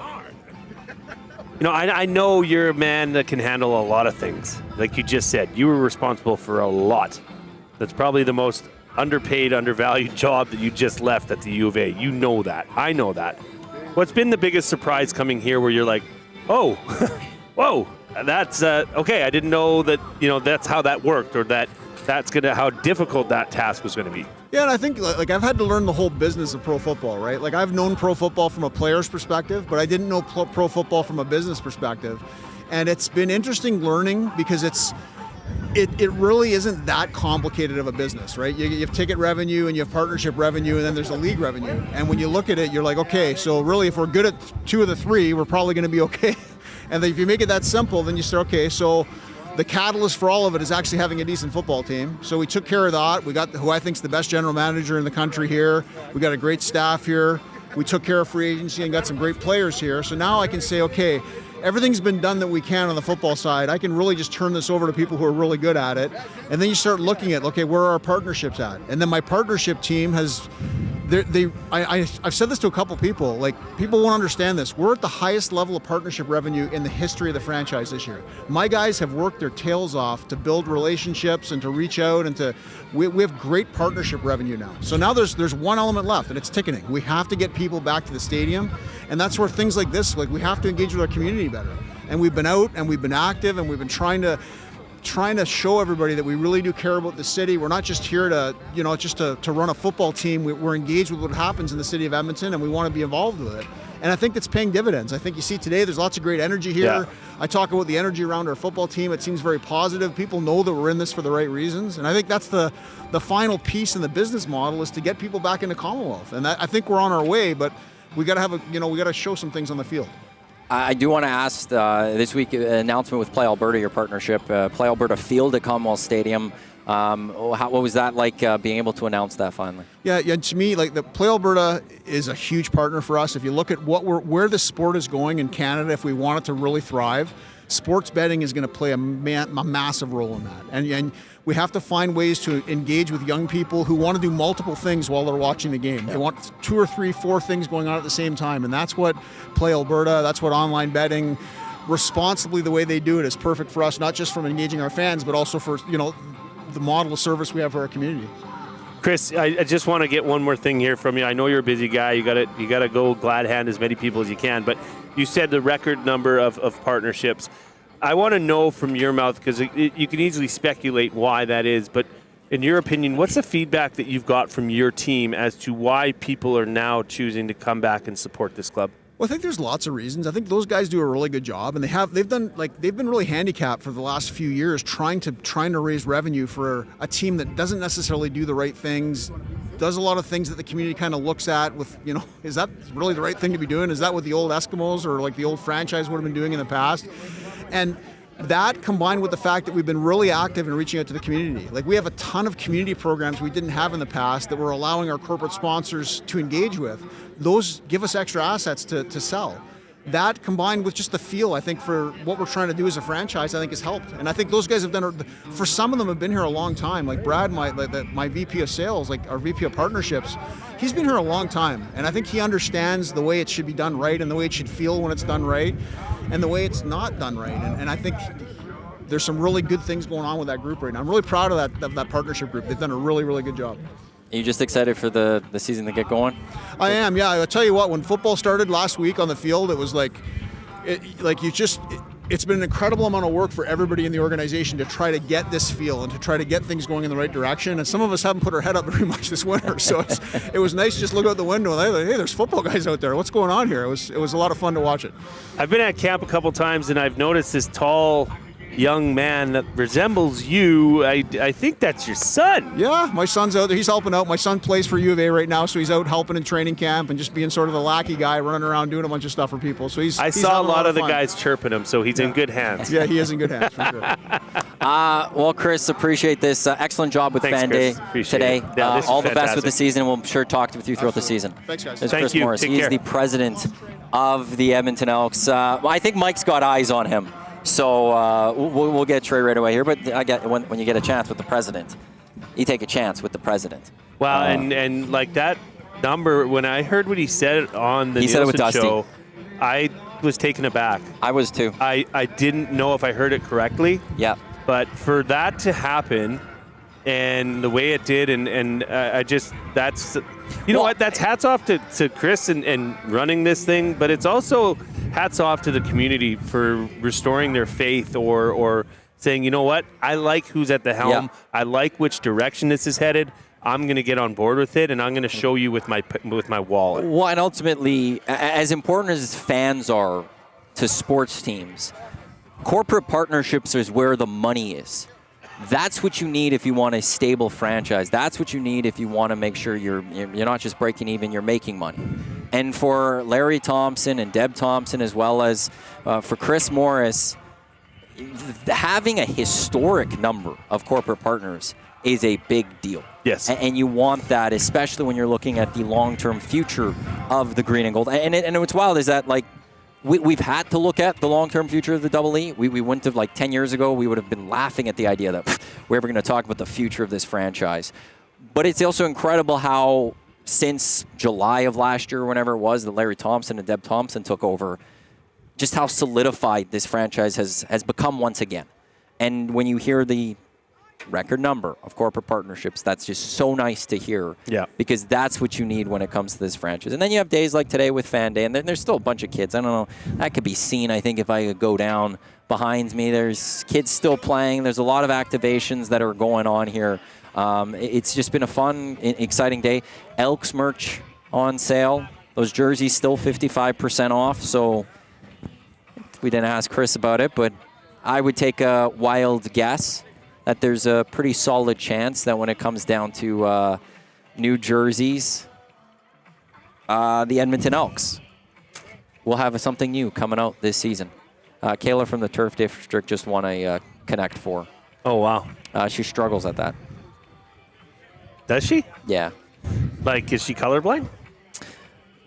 I know you're a man that can handle a lot of things. Like you just said, you were responsible for a lot. That's probably the most underpaid, undervalued job that you just left at the U of A. You know that. I know that. What's been the biggest surprise coming here where you're like, oh, whoa, that's, okay, I didn't know that, that's how that worked, or how difficult that task was going to be. Yeah, and I think like I've had to learn the whole business of pro football, right? Like I've known pro football from a player's perspective, but I didn't know pro football from a business perspective. And it's been interesting learning because it really isn't that complicated of a business, right? You have ticket revenue and you have partnership revenue, and then there's a league revenue. And when you look at it, you're like, okay, so really if we're good at 2 of the 3, we're probably going to be okay. And then if you make it that simple, then you start, okay, so the catalyst for all of it is actually having a decent football team. So we took care of that. We got who I think is the best general manager in the country here. We got a great staff here. We took care of free agency and got some great players here. So now I can say, okay, everything's been done that we can on the football side. I can really just turn this over to people who are really good at it. And then you start looking at, okay, where are our partnerships at? And then my partnership team has, I've said this to a couple people, like people won't understand this. We're at the highest level of partnership revenue in the history of the franchise this year. My guys have worked their tails off to build relationships and to reach out and we have great partnership revenue now. So now there's one element left, and it's ticketing. We have to get people back to the stadium, and that's where things like this, like we have to engage with our community better. And we've been out and we've been active and we've been trying to show everybody that we really do care about the city. We're not just here to, just to run a football team. We're engaged with what happens in the city of Edmonton, and we want to be involved with it. And I think that's paying dividends. I think you see today there's lots of great energy here. Yeah. I talk about the energy around our football team. It seems very positive. People know that we're in this for the right reasons. And I think that's the final piece in the business model, is to get people back into Commonwealth. And I think we're on our way, but we got to we got to show some things on the field. I do want to ask this week announcement with Play Alberta, your partnership, Play Alberta Field at Commonwealth Stadium. What was that like being able to announce that finally? Yeah. To me, like the Play Alberta is a huge partner for us. If you look at where the sport is going in Canada, if we want it to really thrive, sports betting is going to play a massive role in that. And we have to find ways to engage with young people who want to do multiple things while they're watching the game. They want 2 or 3, 4 things going on at the same time. And that's what Play Alberta, that's what online betting, responsibly the way they do it is perfect for us, not just from engaging our fans, but also for, the model of service we have for our community. Chris, I just want to get one more thing here from you. I know you're a busy guy. You got to go glad hand as many people as you can. But you said the record number of partnerships. I want to know from your mouth, because you can easily speculate why that is. But in your opinion, what's the feedback that you've got from your team as to why people are now choosing to come back and support this club? Well, I think there's lots of reasons. I think those guys do a really good job, and they've been really handicapped for the last few years trying to raise revenue for a team that doesn't necessarily do the right things, does a lot of things that the community kind of looks at with, is that really the right thing to be doing? Is that what the old Eskimos or like the old franchise would have been doing in the past? And that combined with the fact that we've been really active in reaching out to the community. Like we have a ton of community programs we didn't have in the past that we're allowing our corporate sponsors to engage with. Those give us extra assets to sell. that combined with just the feel, I think, for what we're trying to do as a franchise, I think has helped. And I think those guys have done, for some of them have been here a long time. Like Brad, my VP of sales, like our VP of partnerships, he's been here a long time. And I think he understands the way it should be done right and the way it should feel when it's done right and the way it's not done right. And I think there's some really good things going on with that group right now. I'm really proud of that partnership group. They've done a really, really good job. Are you just excited for the season to get going? I am, yeah. I'll tell you what, when football started last week on the field, it was it's been an incredible amount of work for everybody in the organization to try to get this feel and to try to get things going in the right direction. And some of us haven't put our head up very much this winter, so it was nice to just look out the window and hey, there's football guys out there. What's going on here? It was a lot of fun to watch it. I've been at camp a couple times, and I've noticed this tall young man that resembles you. I think that's your son. Yeah, my son's out there. He's helping out. My son plays for U of A right now, so he's out helping in training camp and just being sort of the lackey guy, running around doing a bunch of stuff for people. So I saw a lot of the guys chirping him, so he's in good hands. Yeah, he is in good hands for sure. Well, Chris, appreciate this. Excellent job with Fan Day today. Yeah, all the best with the season. We'll sure talk with you throughout the season. Thanks, guys. This is Thank Chris you. Morris. Take He's care. the president of the Edmonton Elks. I think Mike's got eyes on him. So we'll get Trey right away here. But I get when you get a chance with the president, you take a chance with the president. Well, and like that number, when I heard what he said on the Nielsen show, I was taken aback. I was too. I didn't know if I heard it correctly. Yeah. But for that to happen, and the way it did, and I just, that's, you know what, that's hats off to Chris and running this thing, but it's also hats off to the community for restoring their faith or saying, you know what, I like who's at the helm. Yeah. I like which direction this is headed. I'm going to get on board with it, and I'm going to show you with my wallet. Well, and ultimately, as important as fans are to sports teams, corporate partnerships is where the money is. That's what you need if you want a stable franchise. That's what you need if you want to make sure you're not just breaking even, you're making money. And for Larry Thompson and Deb Thompson, as well as for Chris Morris, having a historic number of corporate partners is a big deal. Yes. And you want that, especially when you're looking at the long-term future of the green and gold. And what's wild is that, like, we've had to look at the long-term future of the Double E. We wouldn't have, 10 years ago, we would have been laughing at the idea that we're ever going to talk about the future of this franchise. But it's also incredible how since July of last year, whenever it was, that Larry Thompson and Deb Thompson took over, just how solidified this franchise has become once again. And when you hear the record number of corporate partnerships, that's just so nice to hear. Yeah. Because that's what you need when it comes to this franchise. And then you have days like today with Fan Day, and there's still a bunch of kids. I don't know. That could be seen, I think, if I could go down behind me. There's kids still playing. There's a lot of activations that are going on here. It's just been a fun, exciting day. Elks merch on sale. Those jerseys still 55% off. So we didn't ask Chris about it, but I would take a wild guess that there's a pretty solid chance that when it comes down to new jerseys, the Edmonton Elks will have something new coming out this season. Kayla from the Turf District just won a Connect 4. Oh, wow. She struggles at that. Does she? Yeah. Is she colorblind?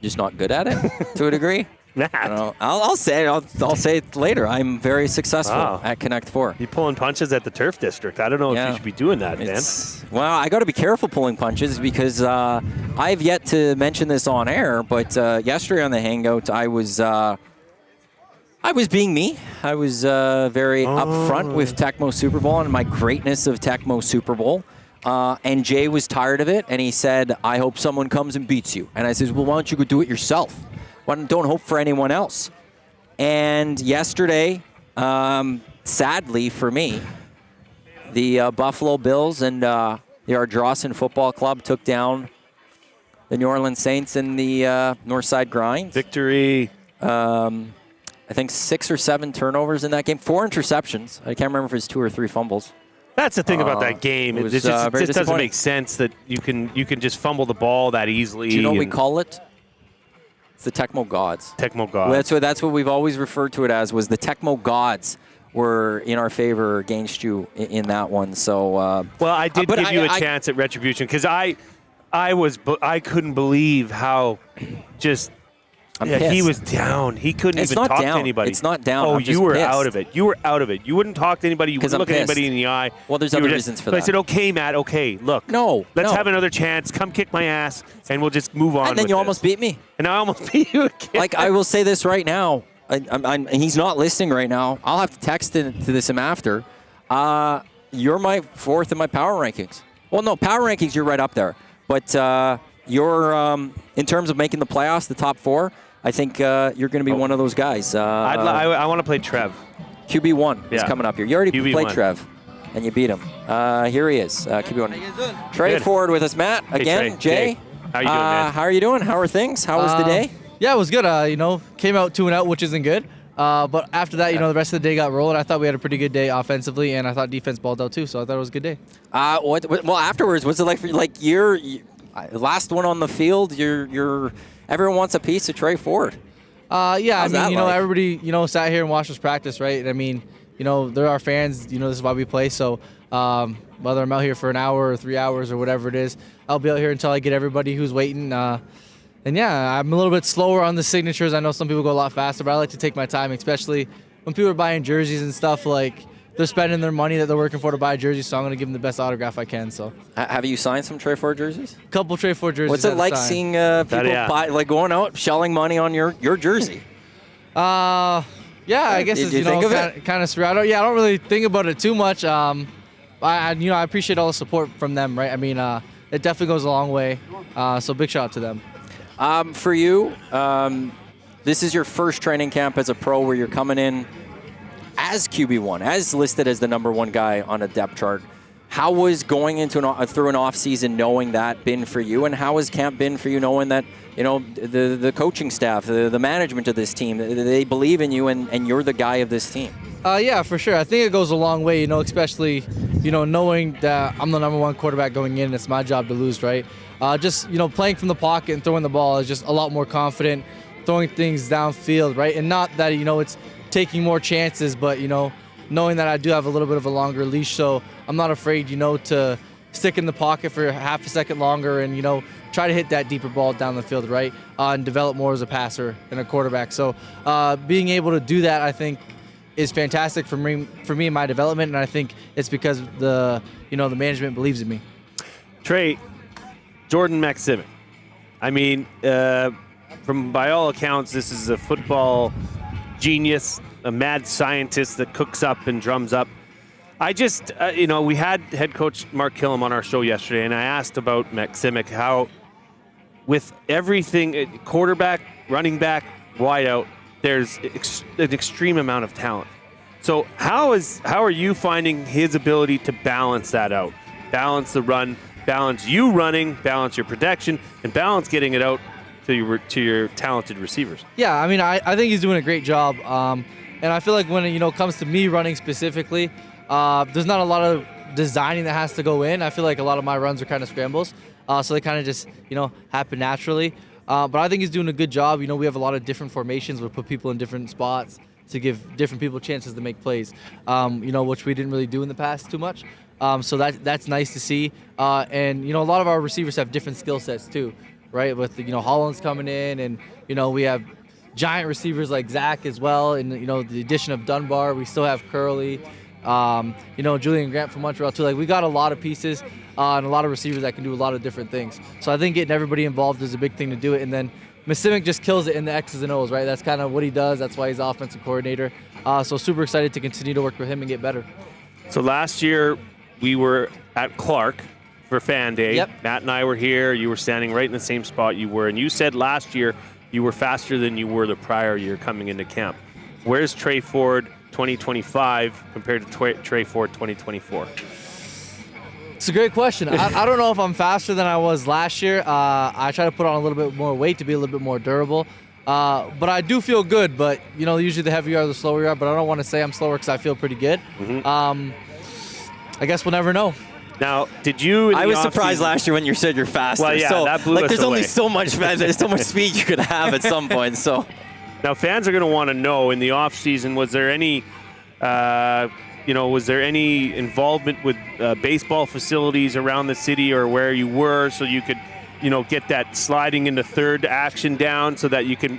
Just not good at it, to a degree. Nah. I'll say it later. I'm very successful at Connect 4. You're pulling punches at the Turf District. I don't know if you should be doing that, man. Well, I got to be careful pulling punches because I've yet to mention this on air, but yesterday on the Hangout, I was being me. I was very upfront with Tecmo Super Bowl and my greatness of Tecmo Super Bowl. And Jay was tired of it, and he said, I hope someone comes and beats you. And I says, well, why don't you go do it yourself? Don't hope for anyone else. And yesterday, sadly for me, the Buffalo Bills and the Ardrossan Football Club took down the New Orleans Saints in the Northside Grind. Victory. I think 6 or 7 turnovers in that game. 4 interceptions. I can't remember if it's 2 or 3 fumbles. That's the thing about that game. It just doesn't make sense that you can just fumble the ball that easily. Do you know what we call it? It's the Tecmo Gods. Tecmo Gods. That's what we've always referred to it as, was the Tecmo Gods were in our favor against you in that one. So well, I did give you a chance at retribution because I couldn't believe how just I'm Yeah, pissed. he was down. He couldn't It's even not talk down. to anybody. It's not down. Oh, I'm you just were pissed. out of it. You were out of it. You wouldn't talk to anybody. You 'Cause wouldn't I'm look at anybody pissed. in the eye. Well, there's You other were reasons for so I that. said, okay, Matt, okay, look. No, Let's no. have another chance. Come kick my ass, and we'll just move on And then with you this. almost beat me. And I almost beat you again. Like, I will say this right now. He's not listening right now. I'll have to text to this him after. You're my 4th in my power rankings. Well, no, power rankings, you're right up there. But you're, in terms of making the playoffs, the top 4, I think you're going to be one of those guys. I want to play Trev. QB1 is Yeah. coming up here. You already QB1. played Trev, and you beat him. Here he is, QB1. Trey Good. Ford with us, Matt. Again, Trey. Jay. How you doing, man? How are you doing? How are things? How was the day? Yeah, it was good. Came out 2-0, which isn't good. But after that, the rest of the day got rolling. I thought we had a pretty good day offensively, and I thought defense balled out too. So I thought it was a good day. Well, afterwards, what's it like for you? Like, you're last one on the field. You're everyone wants a piece of Trey Ford. Yeah, How's that like? everybody, sat here and watched us practice, right? And I mean, they're our fans. This is why we play. So whether I'm out here for an hour or 3 hours or whatever it is, I'll be out here until I get everybody who's waiting. And yeah, I'm a little bit slower on the signatures. I know some people go a lot faster, but I like to take my time, especially when people are buying jerseys and stuff. Like, they're spending their money that they're working for to buy jerseys, so I'm going to give them the best autograph I can. So, have you signed some Trey Ford jerseys? A couple Trey Ford jerseys. What's it like seeing people buy, like, going out shelling money on your jersey? Yeah, I guess Did it's you think of it? kind of surreal. Yeah, I don't really think about it too much. I appreciate all the support from them, right? I mean, it definitely goes a long way. So big shout out to them. For you, this is your first training camp as a pro where you're coming in as QB1, as listed as the #1 guy on a depth chart. How was going into through an offseason knowing that been for you, and how has camp been for you knowing that, the coaching staff, the management of this team, they believe in you and you're the guy of this team? Yeah, for sure. I think it goes a long way, especially, knowing that I'm the #1 quarterback going in, it's my job to lose, right? Just, playing from the pocket and throwing the ball is just a lot more confident, throwing things downfield, right? And not that, it's taking more chances, but, knowing that I do have a little bit of a longer leash, so I'm not afraid, to stick in the pocket for half a second longer and, try to hit that deeper ball down the field, right? And develop more as a passer and a quarterback. So being able to do that, I think, is fantastic for me in my development, and I think it's because the management believes in me. Trey, Jordan Maksimic. I mean, by all accounts, this is a football genius, a mad scientist that cooks up and drums up. I just, we had head coach Mark Killam on our show yesterday, and I asked about Maksimic, how with everything, quarterback, running back, wide out, there's an extreme amount of talent. So how are you finding his ability to balance that out? Balance the run, balance you running, balance your protection, and balance getting it out to your talented receivers. Yeah, I mean, I think he's doing a great job. And I feel like when it comes to me running specifically, there's not a lot of designing that has to go in. I feel like a lot of my runs are kind of scrambles. So they kind of just, happen naturally. But I think he's doing a good job. We have a lot of different formations. We put people in different spots to give different people chances to make plays, which we didn't really do in the past too much. So that's nice to see. And, a lot of our receivers have different skill sets too, right? With, Hollins coming in and, we have giant receivers like Zach as well. And, the addition of Dunbar, we still have Curley, Julian Grant from Montreal too. Like, we got a lot of pieces and a lot of receivers that can do a lot of different things. So I think getting everybody involved is a big thing to do it. And then Maksimic just kills it in the X's and O's, right? That's kind of what he does. That's why he's offensive coordinator. So super excited to continue to work with him and get better. So last year we were at Clark for Fan Day. Yep. Matt and I were here. You were standing right in the same spot you were. And you said last year you were faster than you were the prior year coming into camp. Where's Trey Ford 2025 compared to Trey Ford 2024? It's a great question. I don't know if I'm faster than I was last year. I try to put on a little bit more weight to be a little bit more durable. But I do feel good. But, usually the heavier you are, the slower you are. But I don't want to say I'm slower because I feel pretty good. Mm-hmm. I guess we'll never know. Now, did you? I was surprised last year when you said you're faster. Well, yeah, so, that blew us there's away. only so much speed you could have at some point. So, now fans are going to want to know in the off season, was there any, involvement with baseball facilities around the city or where you were, so you could get that sliding into third action down so that you can,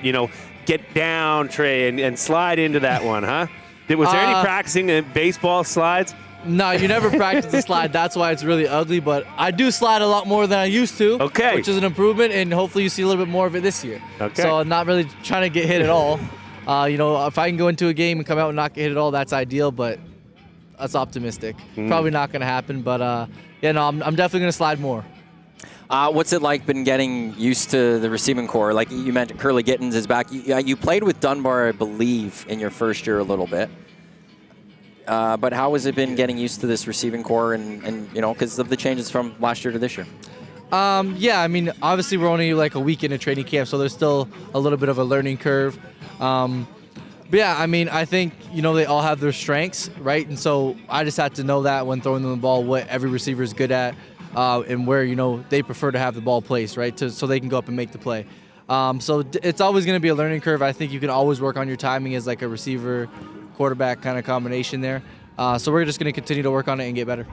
get down, Trey, and slide into that one, huh? Was there any practicing in baseball slides? No, you never practice the slide. That's why it's really ugly. But I do slide a lot more than I used to, which is an improvement, and hopefully you see a little bit more of it this year. Okay. So I'm not really trying to get hit at all. If I can go into a game and come out and not get hit at all, that's ideal, but that's optimistic. Probably not going to happen, but I'm definitely going to slide more. What's it like been getting used to the receiving core? Like you mentioned, Curly Gittins is back. You played with Dunbar, I believe, in your first year a little bit. But how has it been getting used to this receiving core and because of the changes from last year to this year? Obviously we're only like a week into training camp, so there's still a little bit of a learning curve. I think, they all have their strengths, right? And so I just had to know that when throwing them the ball, what every receiver is good at and where, they prefer to have the ball placed, right? So they can go up and make the play. So it's always going to be a learning curve. I think you can always work on your timing as like a receiver quarterback kind of combination there. So we're just going to continue to work on it and get better.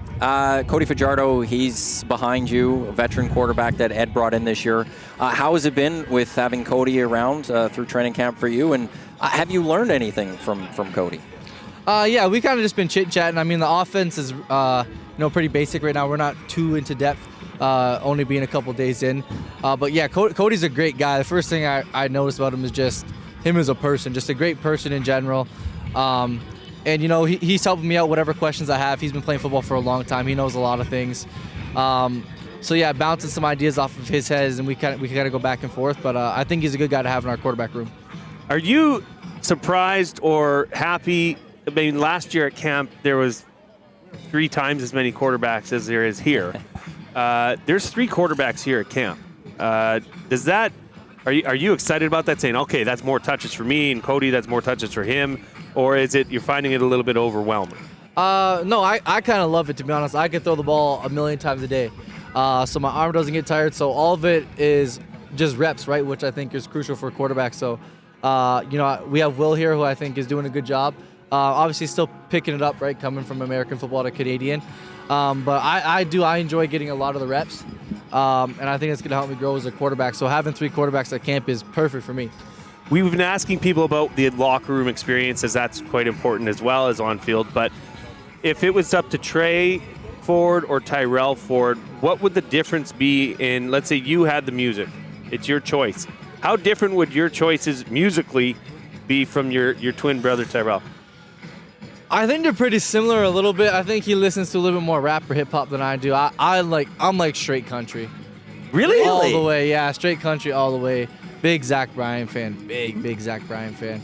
Cody Fajardo, he's behind you, a veteran quarterback that Ed brought in this year. How has it been with having Cody around through training camp for you? And have you learned anything from Cody? We kind of just been chit-chatting. The offense is pretty basic right now. We're not too into depth, only being a couple days in. Cody's a great guy. The first thing I noticed about him is just him as a person, just a great person in general. He's helping me out whatever questions I have. He's been playing football for a long time. He knows a lot of things. Bouncing some ideas off of his head, and we kind of go back and forth. But I think he's a good guy to have in our quarterback room. Are you surprised or happy? Last year at camp, there was 3 times as many quarterbacks as there is here. There's 3 quarterbacks here at camp. Are you excited about that, saying, okay, that's more touches for me, and Cody, that's more touches for him? Or is it you're finding it a little bit overwhelming? No, I kind of love it, to be honest. I could throw the ball a million times a day. So my arm doesn't get tired. So all of it is just reps, right, which I think is crucial for a quarterback. So, we have Will here, who I think is doing a good job. Obviously still picking it up, right, coming from American football to Canadian. But I enjoy getting a lot of the reps. And I think it's going to help me grow as a quarterback. So having 3 quarterbacks at camp is perfect for me. We've been asking people about the locker room experience, as that's quite important as well as on field. But if it was up to Trey Ford or Tyrell Ford, what would the difference be in, let's say you had the music, it's your choice. How different would your choices musically be from your twin brother Tyrell? I think they're pretty similar a little bit. I think he listens to a little bit more rap or hip hop than I do. I'm like straight country. Really? All the way, yeah, straight country all the way. Big Zach Bryan fan, big Zach Bryan fan.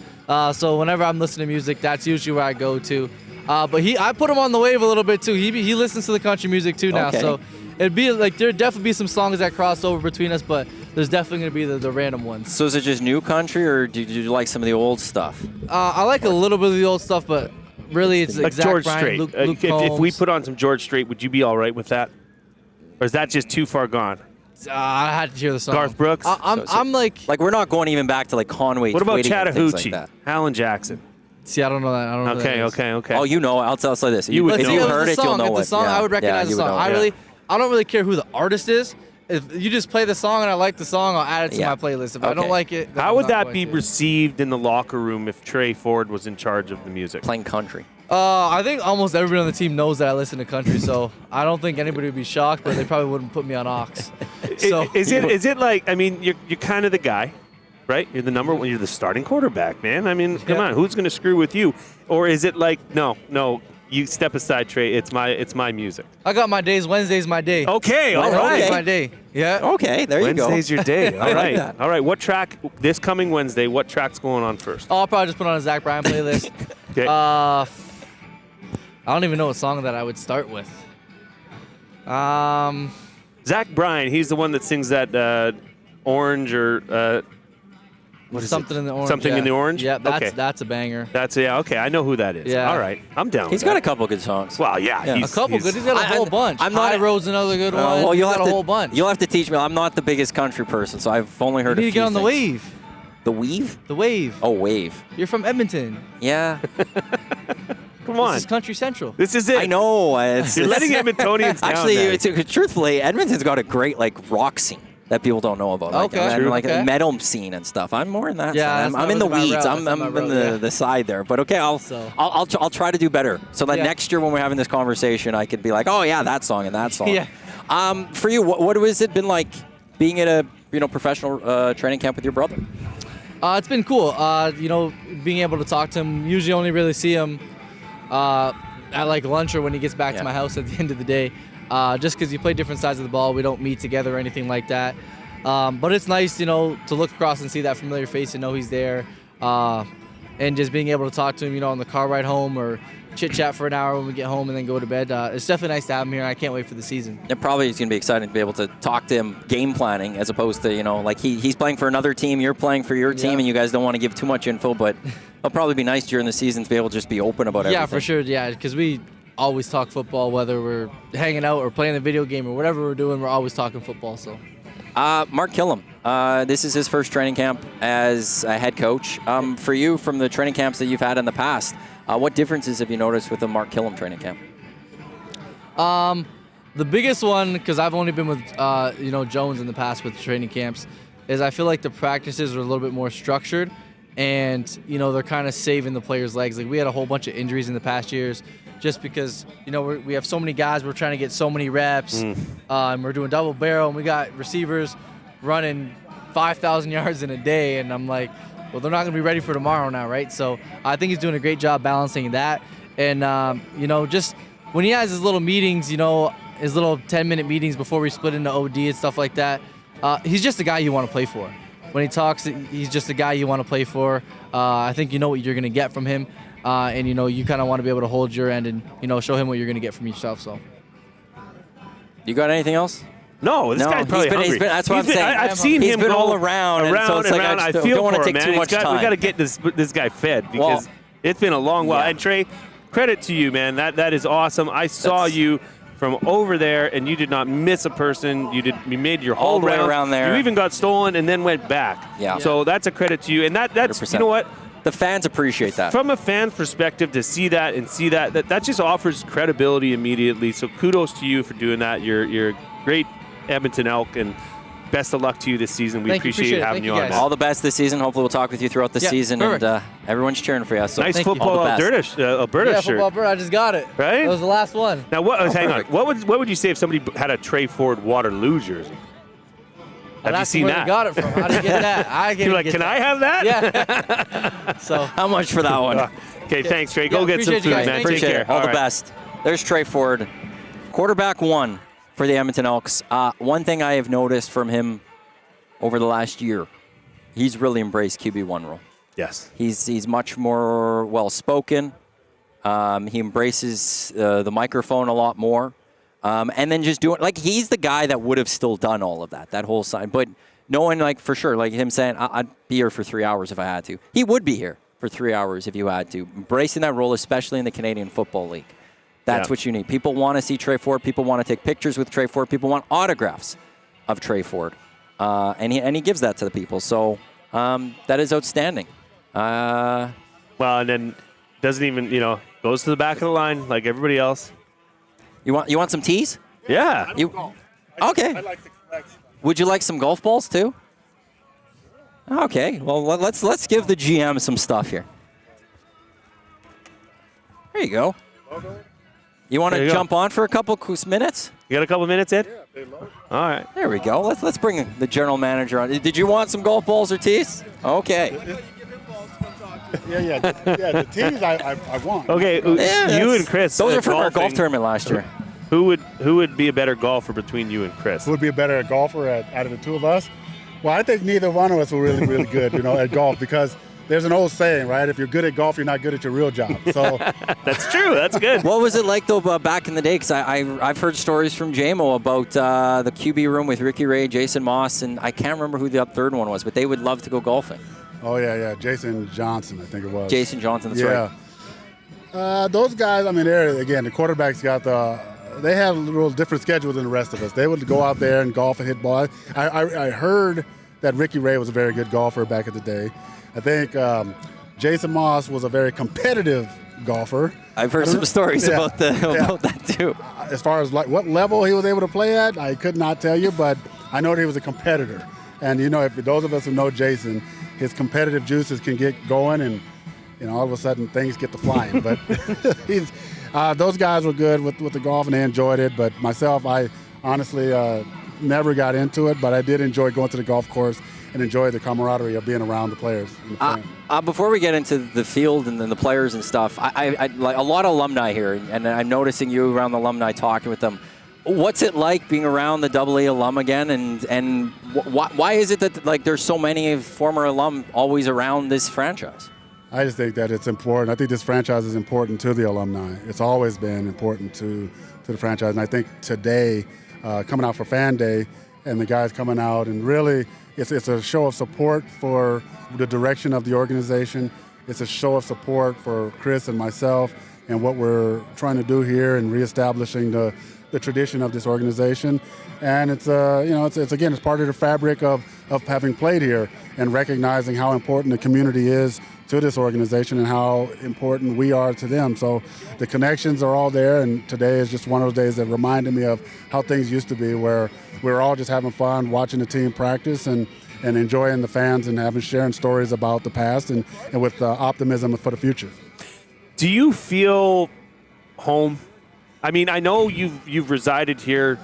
So whenever I'm listening to music, that's usually where I go to. But I put him on the wave a little bit too. He listens to the country music too now. Okay. So it'd be like there'd definitely be some songs that cross over between us, but there's definitely gonna be the random ones. So is it just new country, or do you like some of the old stuff? I like a little bit of the old stuff, but really it's like Zach George Bryan, Strait. Luke If we Combs. put on some George Strait, would you be all right with that? Or is that just too far gone? I had to hear the song. Garth Brooks? I'm like we're not going even back to like Conway. What about Twitty and things like Chattahoochee? that. Alan Jackson? See, I don't know that. I don't know. Okay. Oh, you know, I'll tell you this. You would if know. you If heard it's it, a you'll song, know if the it. song, Yeah. I would recognize you the would song. know it. I don't really care who the artist is. If you just play the song and I like the song, I'll add it to my playlist. If I don't like it, then How I'm would not that going be to. received in the locker room if Trey Ford was in charge of the music? Playing country. I think almost everybody on the team knows that I listen to country, so I don't think anybody would be shocked, but they probably wouldn't put me on aux. So Is it like, you're kind of the guy, right? You're the number one, you're the starting quarterback, man. Come on, who's going to screw with you? Or is it like, no, you step aside, Trey, it's my music. I got my days. Wednesday's my day. Okay, all Wednesday's right. my day. Yeah. Okay, there you go. Wednesday's your day. All I like right. that. All right. What track this coming Wednesday? What track's going on first? Oh, I'll probably just put on a Zach Bryan playlist. Okay. I don't even know what song that I would start with. Zach Bryan, he's the one that sings that Orange or what is Something it? in the Orange. Something in the Orange? Yeah, Okay. that's a banger. Okay. I know who that is. Yeah. All right. I'm down. He's got a couple good songs. Well, yeah. Yeah. A couple good. He's got a whole bunch. I'm not High Road's another good one. Well, He's you'll got have a to, whole bunch. You'll have to teach me. I'm not the biggest country person, so I've only heard You a need few to get on the things. wave. The Weave? The wave. Oh, Wave. You're from Edmonton. Yeah. Come on. This is Country Central. This is it. I know. You're letting Edmontonians down Actually, there. truthfully, Edmonton's got a great rock scene. that people don't know about. Okay. And like Okay. a metal scene and stuff. I'm more in that. Yeah, side. that's I'm not in the really my weeds. route. I'm That's not my in route, the side there. But okay, I'll try to do better so that Yeah. next year when we're having this conversation, I could be like, oh yeah, that song and that song. Yeah. For you, what has it been like being at a professional training camp with your brother? It's been cool. Being able to talk to him. Usually only really see him at like lunch or when he gets back to my house at the end of the day. Just because you play different sides of the ball, we don't meet together or anything like that. But it's nice, to look across and see that familiar face and know he's there. And just being able to talk to him, on the car ride home or chit-chat for an hour when we get home and then go to bed. It's definitely nice to have him here. I can't wait for the season. It probably is going to be exciting to be able to talk to him game planning as opposed to, like he's playing for another team, you're playing for your team, and you guys don't want to give too much info, but it'll probably be nice during the season to be able to just be open about everything. Yeah, for sure. Yeah, because we always talk football, whether we're hanging out or playing the video game or whatever we're doing, we're always talking football. So, Mark Killam, this is his first training camp as a head coach. For you, from the training camps that you've had in the past, what differences have you noticed with the Mark Killam training camp? The biggest one, because I've only been with Jones in the past with training camps, is I feel like the practices are a little bit more structured, and they're kind of saving the players' legs. Like we had a whole bunch of injuries in the past years, just because we have so many guys, we're trying to get so many reps, and we're doing double barrel, and we got receivers running 5,000 yards in a day, and I'm like, well, they're not going to be ready for tomorrow now, right? So I think he's doing a great job balancing that, and just when he has his little meetings, his little 10-minute meetings before we split into OD and stuff like that, he's just a guy you want to play for. When he talks, he's just a guy you want to play for. I think you know what you're going to get from him. And you kind of want to be able to hold your end and show him what you're going to get from yourself. So, you got anything else? No, this guy's probably hungry. That's what I'm saying. I've seen he's him been go all around, and so it's like around. I feel don't want to for take him, too man. much time. We got to get this guy fed because it's been a long while. And Trey, credit to you, man. That is awesome. I saw you from over there, and you did not miss a person. You made your whole all the way around there. You even got stolen and then went back. Yeah. So that's a credit to you. And that's 100%. You know what? The fans appreciate that. From a fan perspective, to see that and see that just offers credibility immediately. So kudos to you for doing that. You're a great Edmonton Elk, and best of luck to you this season. We appreciate having you on. All the best this season. Hopefully, we'll talk with you throughout the season, perfect. and everyone's cheering for you. So nice football Alberta shirt. football Alberta. I just got it. Right? That was the last one. Now, hang on. What would you say if somebody had a Trey Ford Waterloo jersey? Have you seen that? Where got it from? How did you get that? You're like, can I have that? Yeah. So how much for that one? Okay, thanks, Trey. Go get some food, man. Appreciate Take care. it. All the best. There's Trey Ford, quarterback 1 for the Edmonton Elks. One thing I have noticed from him over the last year, he's really embraced QB1 role. Yes. He's much more well-spoken. He embraces the microphone a lot more. And then just doing, like, he's the guy that would have still done all of that whole side. But knowing, like, for sure, like him saying, I'd be here for 3 hours if I had to. He would be here for 3 hours if you had to. Embracing that role, especially in the Canadian Football League. That's what you need. People want to see Trey Ford. People want to take pictures with Trey Ford. People want autographs of Trey Ford. And he gives that to the people. So that is outstanding. Well, and then doesn't even, goes to the back of the line like everybody else. You want some tees? Yeah. Okay. I like to collect. Would you like some golf balls too? Okay. Well, let's give the GM some stuff here. There you go. You want to jump on for a couple minutes? You got a couple minutes, Ed? Yeah, they love. All right. There we go. Let's bring the general manager on. Did you want some golf balls or tees? Okay. Yeah, the teams I want. Okay, you and Chris. Those are from our golfing. golf tournament last year. Who would be a better golfer between you and Chris? Who would be a better golfer out of the two of us? Well, I think neither one of us were really, really good, at golf, because there's an old saying, right? If you're good at golf, you're not good at your real job. So that's true. That's good. What was it like though back in the day? Because I've heard stories from JMO about the QB room with Ricky Ray, Jason Moss, and I can't remember who the third one was, but they would love to go golfing. Oh yeah, Jason Johnson, I think it was. Jason Johnson, that's right. Those guys, the quarterbacks they have a little different schedule than the rest of us. They would go out there and golf and hit ball. I heard that Ricky Ray was a very good golfer back in the day. I think Jason Moss was a very competitive golfer. I've heard some stories about that too. As far as like what level he was able to play at, I could not tell you, but I know that he was a competitor. And if those of us who know Jason, his competitive juices can get going, and all of a sudden things get to flying. But those guys were good with the golf, and they enjoyed it. But myself, I honestly never got into it, but I did enjoy going to the golf course and enjoy the camaraderie of being around the players. Before we get into the field and then the players and stuff, I like a lot of alumni here, and I'm noticing you around the alumni talking with them. What's it like being around the AA alum again, and why is it that like there's so many former alum always around this franchise? I just think that it's important. I think this franchise is important to the alumni. It's always been important to the franchise, and I think today, coming out for Fan Day, and the guys coming out, and really, it's a show of support for the direction of the organization. It's a show of support for Chris and myself and what we're trying to do here and reestablishing the tradition of this organization. And it's again, it's part of the fabric of having played here and recognizing how important the community is to this organization and how important we are to them. So the connections are all there, and today is just one of those days that reminded me of how things used to be, where we were all just having fun, watching the team practice and enjoying the fans and sharing stories about the past and with optimism for the future. Do you feel home? I mean, I know you've resided here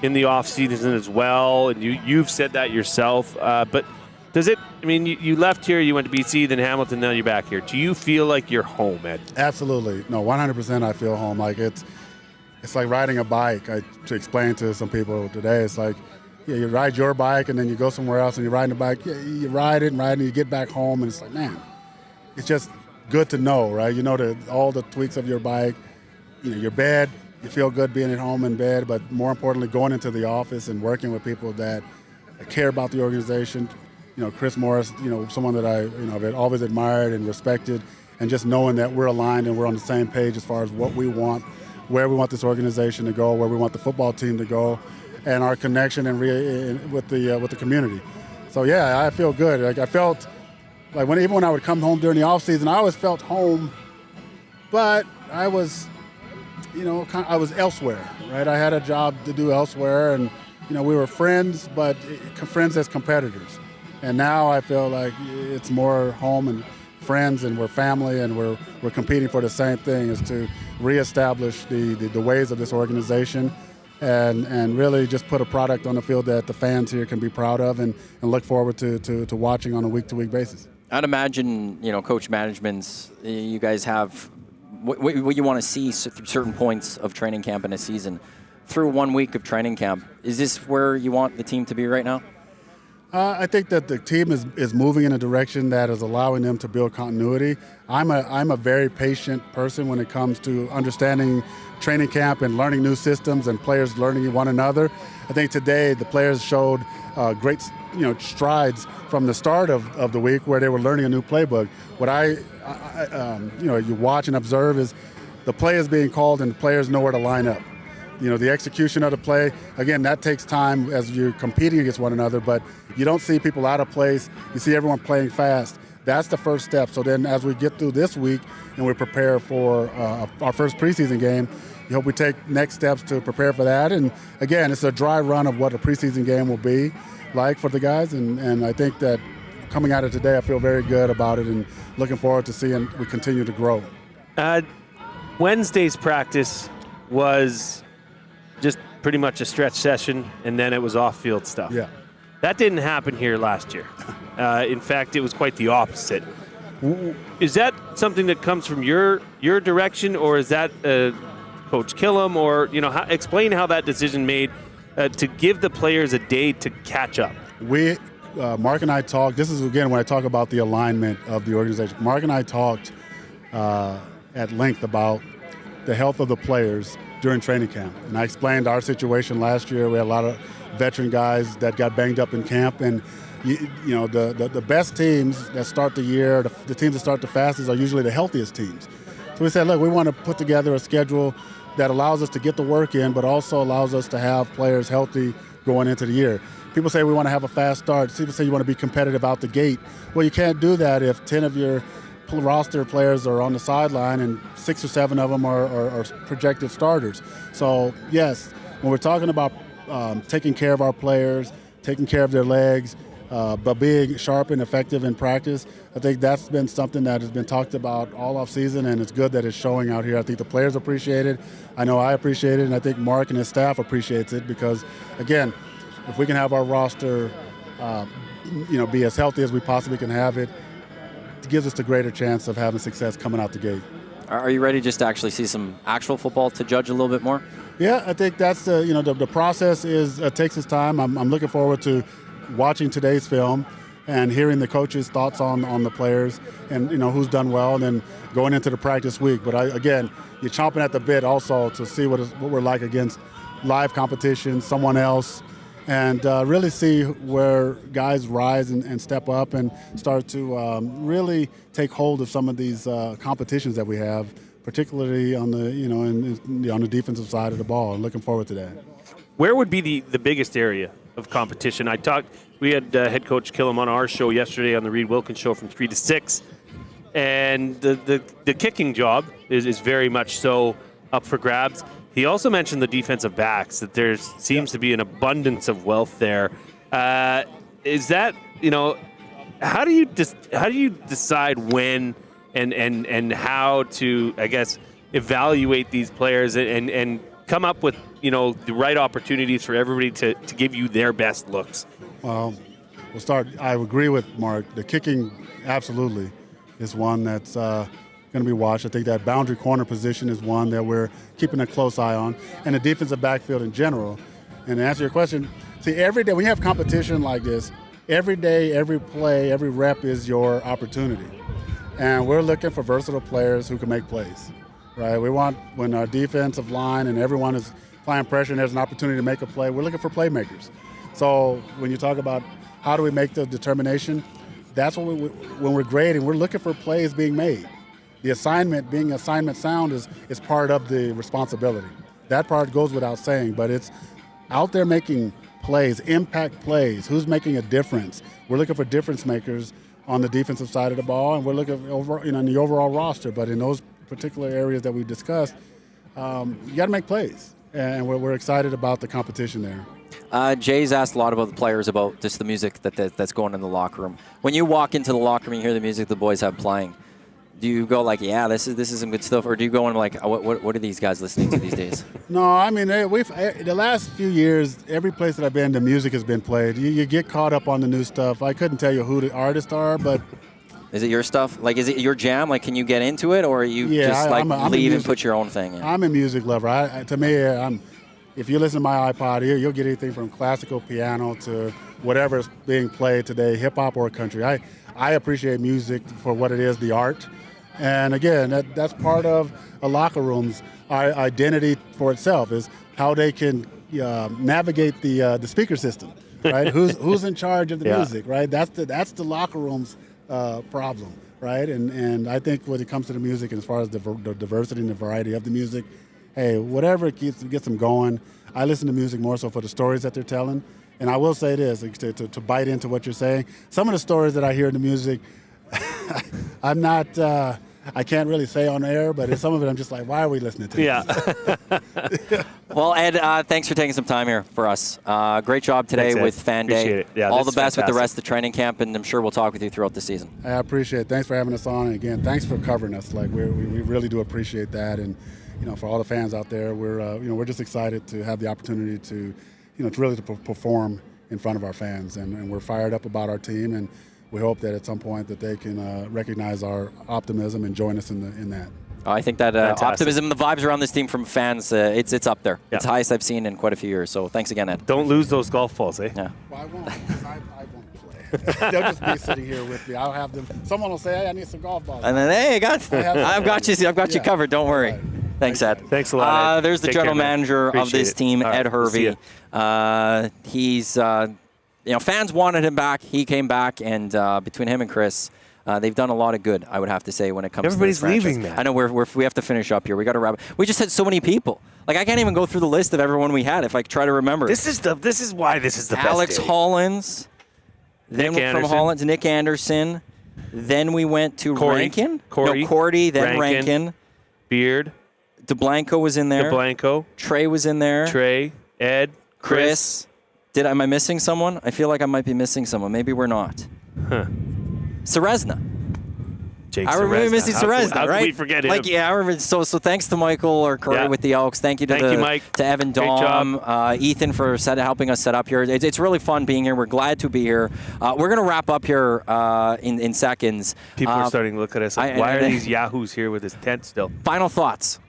in the off season as well, and you've said that yourself. But does it? I mean, you left here, you went to BC, then Hamilton, now you're back here. Do you feel like you're home, Ed? Absolutely. No, 100%. I feel home. Like it's like riding a bike. To explain to some people today, it's like you ride your bike and then you go somewhere else and you're riding the bike. You ride it and you get back home, and it's like, man, it's just good to know, right? You know all the tweaks of your bike. Your bed, you feel good being at home in bed, but more importantly, going into the office and working with people that care about the organization. Chris Morris, someone that I've always admired and respected, and just knowing that we're aligned and we're on the same page as far as what we want, where we want this organization to go, where we want the football team to go, and our connection with the community. So yeah, I feel good. Like I felt like even when I would come home during the off season, I always felt home, but I was I was elsewhere, right? I had a job to do elsewhere, and we were friends, but friends as competitors. And now I feel like it's more home and friends, and we're family, and we're competing for the same thing, is to reestablish the ways of this organization, and really just put a product on the field that the fans here can be proud of and look forward to watching on a week-to-week basis. I'd imagine, coach managements, you guys have what you want to see through certain points of training camp in a season. Through 1 week of training camp, is this where you want the team to be right now? I think that the team is moving in a direction that is allowing them to build continuity. I'm a very patient person when it comes to understanding training camp and learning new systems and players learning one another. I think today the players showed great strides from the start of the week where they were learning a new playbook. What you watch and observe is the play is being called and the players know where to line up. The execution of the play, again, that takes time as you're competing against one another, but you don't see people out of place. You see everyone playing fast. That's the first step. So then as we get through this week and we prepare for our first preseason game, you hope we take next steps to prepare for that. And again, it's a dry run of what a preseason game will be like for the guys. And I think that coming out of today, I feel very good about it and looking forward to seeing we continue to grow. Wednesday's practice was just pretty much a stretch session, and then it was off-field stuff. Yeah. That didn't happen here last year. In fact, it was quite the opposite. Is that something that comes from your direction, or is that Coach Killam, or explain how that decision made to give the players a day to catch up? Mark and I talked. This is again when I talk about the alignment of the organization. Mark and I talked at length about the health of the players during training camp. And I explained our situation last year. We had a lot of veteran guys that got banged up in camp. And, the best teams that start the year, the teams that start the fastest are usually the healthiest teams. So we said, look, we want to put together a schedule that allows us to get the work in, but also allows us to have players healthy going into the year. People say we want to have a fast start. People say you want to be competitive out the gate. Well, you can't do that if 10 of your roster players are on the sideline, and 6 or 7 of them are projected starters. So, yes, when we're talking about taking care of our players, taking care of their legs, but being sharp and effective in practice, I think that's been something that has been talked about all offseason, and it's good that it's showing out here. I think the players appreciate it. I know I appreciate it, and I think Mark and his staff appreciates it because, again, if we can have our roster be as healthy as we possibly can have it, it gives us the greater chance of having success coming out the gate. Are you ready just to actually see some actual football to judge a little bit more? Yeah, I think that's the process takes its time. I'm looking forward to watching today's film and hearing the coaches' thoughts on the players and who's done well, and then going into the practice week. But you're chomping at the bit also to see what we're like against live competition, someone else, and really see where guys rise and step up and start to really take hold of some of these competitions that we have, particularly on the on the defensive side of the ball. I'm looking forward to that. Where would be the biggest area of competition? We had head coach Killam on our show yesterday on the Reed Wilkins show from 3 to 6, and the kicking job is very much so up for grabs. He also mentioned the defensive backs, that there seems to be an abundance of wealth there. Is that, how do you decide when and how to, I guess, evaluate these players and come up with, the right opportunities for everybody to give you their best looks? Well, we'll start. I agree with Mark. The kicking absolutely is one that's going to be watched. I think that boundary corner position is one that we're keeping a close eye on, and the defensive backfield in general. And to answer your question, see, every day when you have competition like this, every day, every play, every rep is your opportunity. And we're looking for versatile players who can make plays, right? We want, when our defensive line and everyone is applying pressure and there's an opportunity to make a play, we're looking for playmakers. So when you talk about how do we make the determination, that's what when we're grading, we're looking for plays being made. The assignment, being assignment sound, is part of the responsibility. That part goes without saying, but it's out there making plays, impact plays, who's making a difference. We're looking for difference makers on the defensive side of the ball, and we're looking over in the overall roster. But in those particular areas that we discussed, you got to make plays, and we're excited about the competition there. Jay's asked a lot about the players, about just the music that's going in the locker room. When you walk into the locker room, you hear the music the boys have playing. Do you go like, yeah, this is some good stuff, or do you go in like, what are these guys listening to these days? No, I mean, the last few years, every place that I've been, the music has been played. You get caught up on the new stuff. I couldn't tell you who the artists are, but is it your stuff? Like, is it your jam? Like, can you get into it, or are you I'm leave and put your own thing in? I'm a music lover. To me, if you listen to my iPod here, you'll get anything from classical piano to whatever's being played today, hip hop or country. I appreciate music for what it is, the art. And again, that's part of a locker room's identity for itself, is how they can navigate the speaker system, right? who's in charge of the music, right? That's the locker room's problem, right? And I think when it comes to the music, and as far as the diversity and the variety of the music, hey, whatever gets them going. I listen to music more so for the stories that they're telling. And I will say this, to bite into what you're saying, some of the stories that I hear in the music, I can't really say on air, but some of it I'm just like, why are we listening to this? Yeah. Well, Ed, thanks for taking some time here for us. Great job today with Fan Day. Appreciate it. Yeah, all the best with the rest of the training camp, and I'm sure we'll talk with you throughout the season. I appreciate it. Thanks for having us on, and again, thanks for covering us. Like we really do appreciate that, and for all the fans out there, we're just excited to have the opportunity to really perform in front of our fans, and we're fired up about our team, and we hope that at some point that they can recognize our optimism and join us in that. I think that optimism, the vibes around this team from fans, it's up there. Yeah. It's the highest I've seen in quite a few years. So thanks again, Ed. Don't lose those golf balls, eh? Yeah. Well, I won't, because I won't play. They'll just be sitting here with me. I'll have them. Someone will say, "Hey, I need some golf balls." And then, hey, I've got you covered. Don't worry. Right. Thanks, Ed. Thanks a lot, Ed. There's the general manager of this team, Ed Hervey. He's. Fans wanted him back. He came back, and between him and Chris, they've done a lot of good, I would have to say, when it comes to this franchise. Everybody's leaving, man. I know we have to finish up here. We got to wrap. We just had so many people. Like, I can't even go through the list of everyone we had if I try to remember. This is why this is the best Alex day. Hollins. Then from Hollins, Nick Anderson. Then we went to Korte. Rankin. Korte. No, Korte, then Rankin. Beard. Dublanko was in there. Dublanko. Trey was in there. Trey. Ed. Chris. Am I missing someone? I feel like I might be missing someone. Maybe we're not. Huh. Ceresna. Jake I remember Ceresna. missing Ceresna, How right? could we forget him? Like, yeah, I remember. So thanks to Michael or Korte with the Elks. Thank you to Mike. to Evan Great Dom, Ethan for helping us set up here. It's really fun being here. We're glad to be here. We're going to wrap up here in seconds. People are starting to look at us like, why are these yahoos here with this tent still? Final thoughts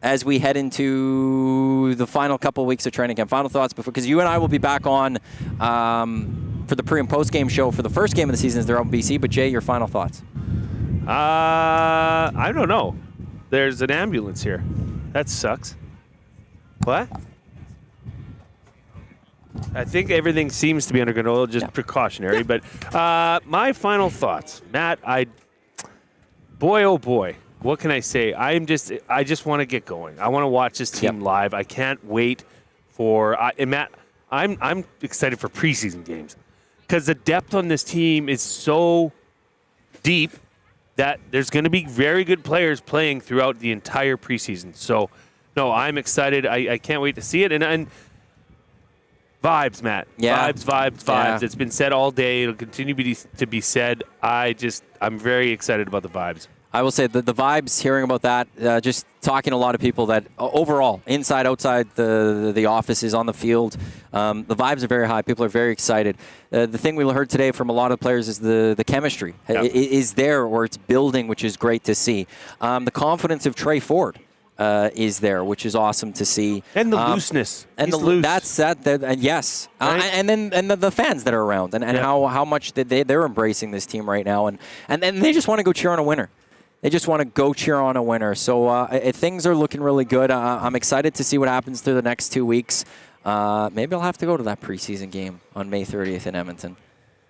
as we head into the final couple of weeks of training camp. Final thoughts because you and I will be back on for the pre and post game show for the first game of the season as they're out in BC. But Jay, your final thoughts? I don't know. There's an ambulance here. That sucks. What? I think everything seems to be under control, just precautionary. But my final thoughts, Matt. Boy, oh boy, what can I say? I just want to get going. I want to watch this team live. I can't wait for. And Matt, I'm excited for preseason games because the depth on this team is so deep that there's going to be very good players playing throughout the entire preseason. So, no, I'm excited. I can't wait to see it. And vibes, Matt. Yeah. Vibes. Yeah. It's been said all day. It'll continue to be said. I'm very excited about the vibes. I will say the vibes, hearing about that, just talking to a lot of people that overall, inside, outside the offices, on the field, the vibes are very high. People are very excited. The thing we heard today from a lot of players is the chemistry is there, or it's building, which is great to see. The confidence of Trey Ford is there, which is awesome to see. And the looseness. And He's loose. That's that. And yes. Right? And then the fans that are around and how much they're embracing this team right now. And they just want to go cheer on a winner. They just want to go cheer on a winner. So things are looking really good. I'm excited to see what happens through the next 2 weeks. Maybe I'll have to go to that preseason game on May 30th in Edmonton.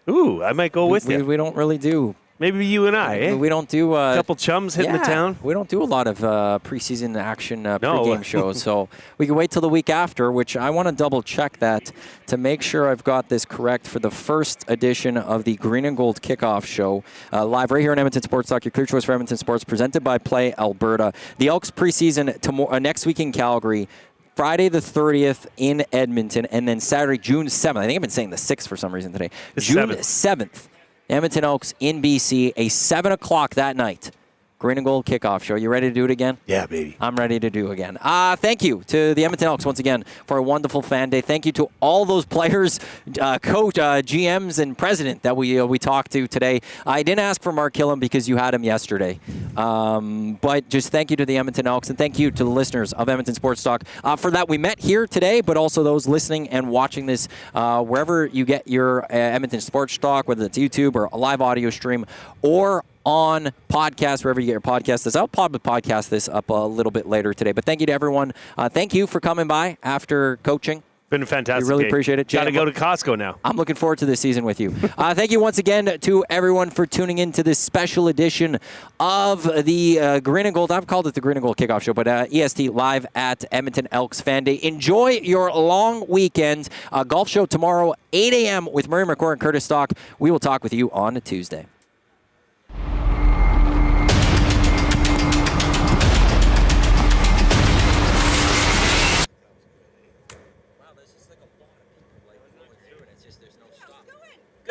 Ooh, I might go with you. We don't really do. Maybe you and I, eh? We don't do a couple chums hitting the town. We don't do a lot of preseason action No. pregame shows, so we can wait till the week after, which I want to double check that to make sure I've got this correct for the first edition of the Green and Gold Kickoff Show, live right here in Edmonton Sports Talk, your clear choice for Edmonton Sports, presented by Play Alberta. The Elks preseason next week in Calgary, Friday the 30th in Edmonton, and then Saturday, June 7th. I think I've been saying the 6th for some reason today. June 7th. Edmonton Elks in BC, a 7 o'clock that night. Green and Gold Kickoff Show. You ready to do it again? Yeah, baby. I'm ready to do it again. Thank you to the Edmonton Elks once again for a wonderful fan day. Thank you to all those players, coach, GMs, and president that we talked to today. I didn't ask for Mark Killam because you had him yesterday. But just thank you to the Edmonton Elks, and thank you to the listeners of Edmonton Sports Talk for that. We met here today, but also those listening and watching this wherever you get your Edmonton Sports Talk, whether it's YouTube or a live audio stream or on podcast, wherever you get your podcast. I'll probably podcast this up a little bit later today. But thank you to everyone. Thank you for coming by after coaching. Been a fantastic We really game. appreciate it. Got to go to Costco now. I'm looking forward to this season with you. Thank you once again to everyone for tuning in to this special edition of the Green and Gold. I've called it the Green and Gold Kickoff Show, but EST live at Edmonton Elks Fan Day. Enjoy your long weekend. Golf show tomorrow, 8 a.m. with Murray McCord and Curtis Stock. We will talk with you on a Tuesday.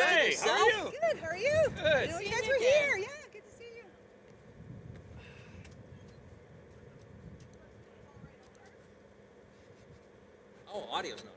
Hey, how are you? Good, how are you? Good. I know you guys were here. Yeah, good to see you. Oh, audio's not.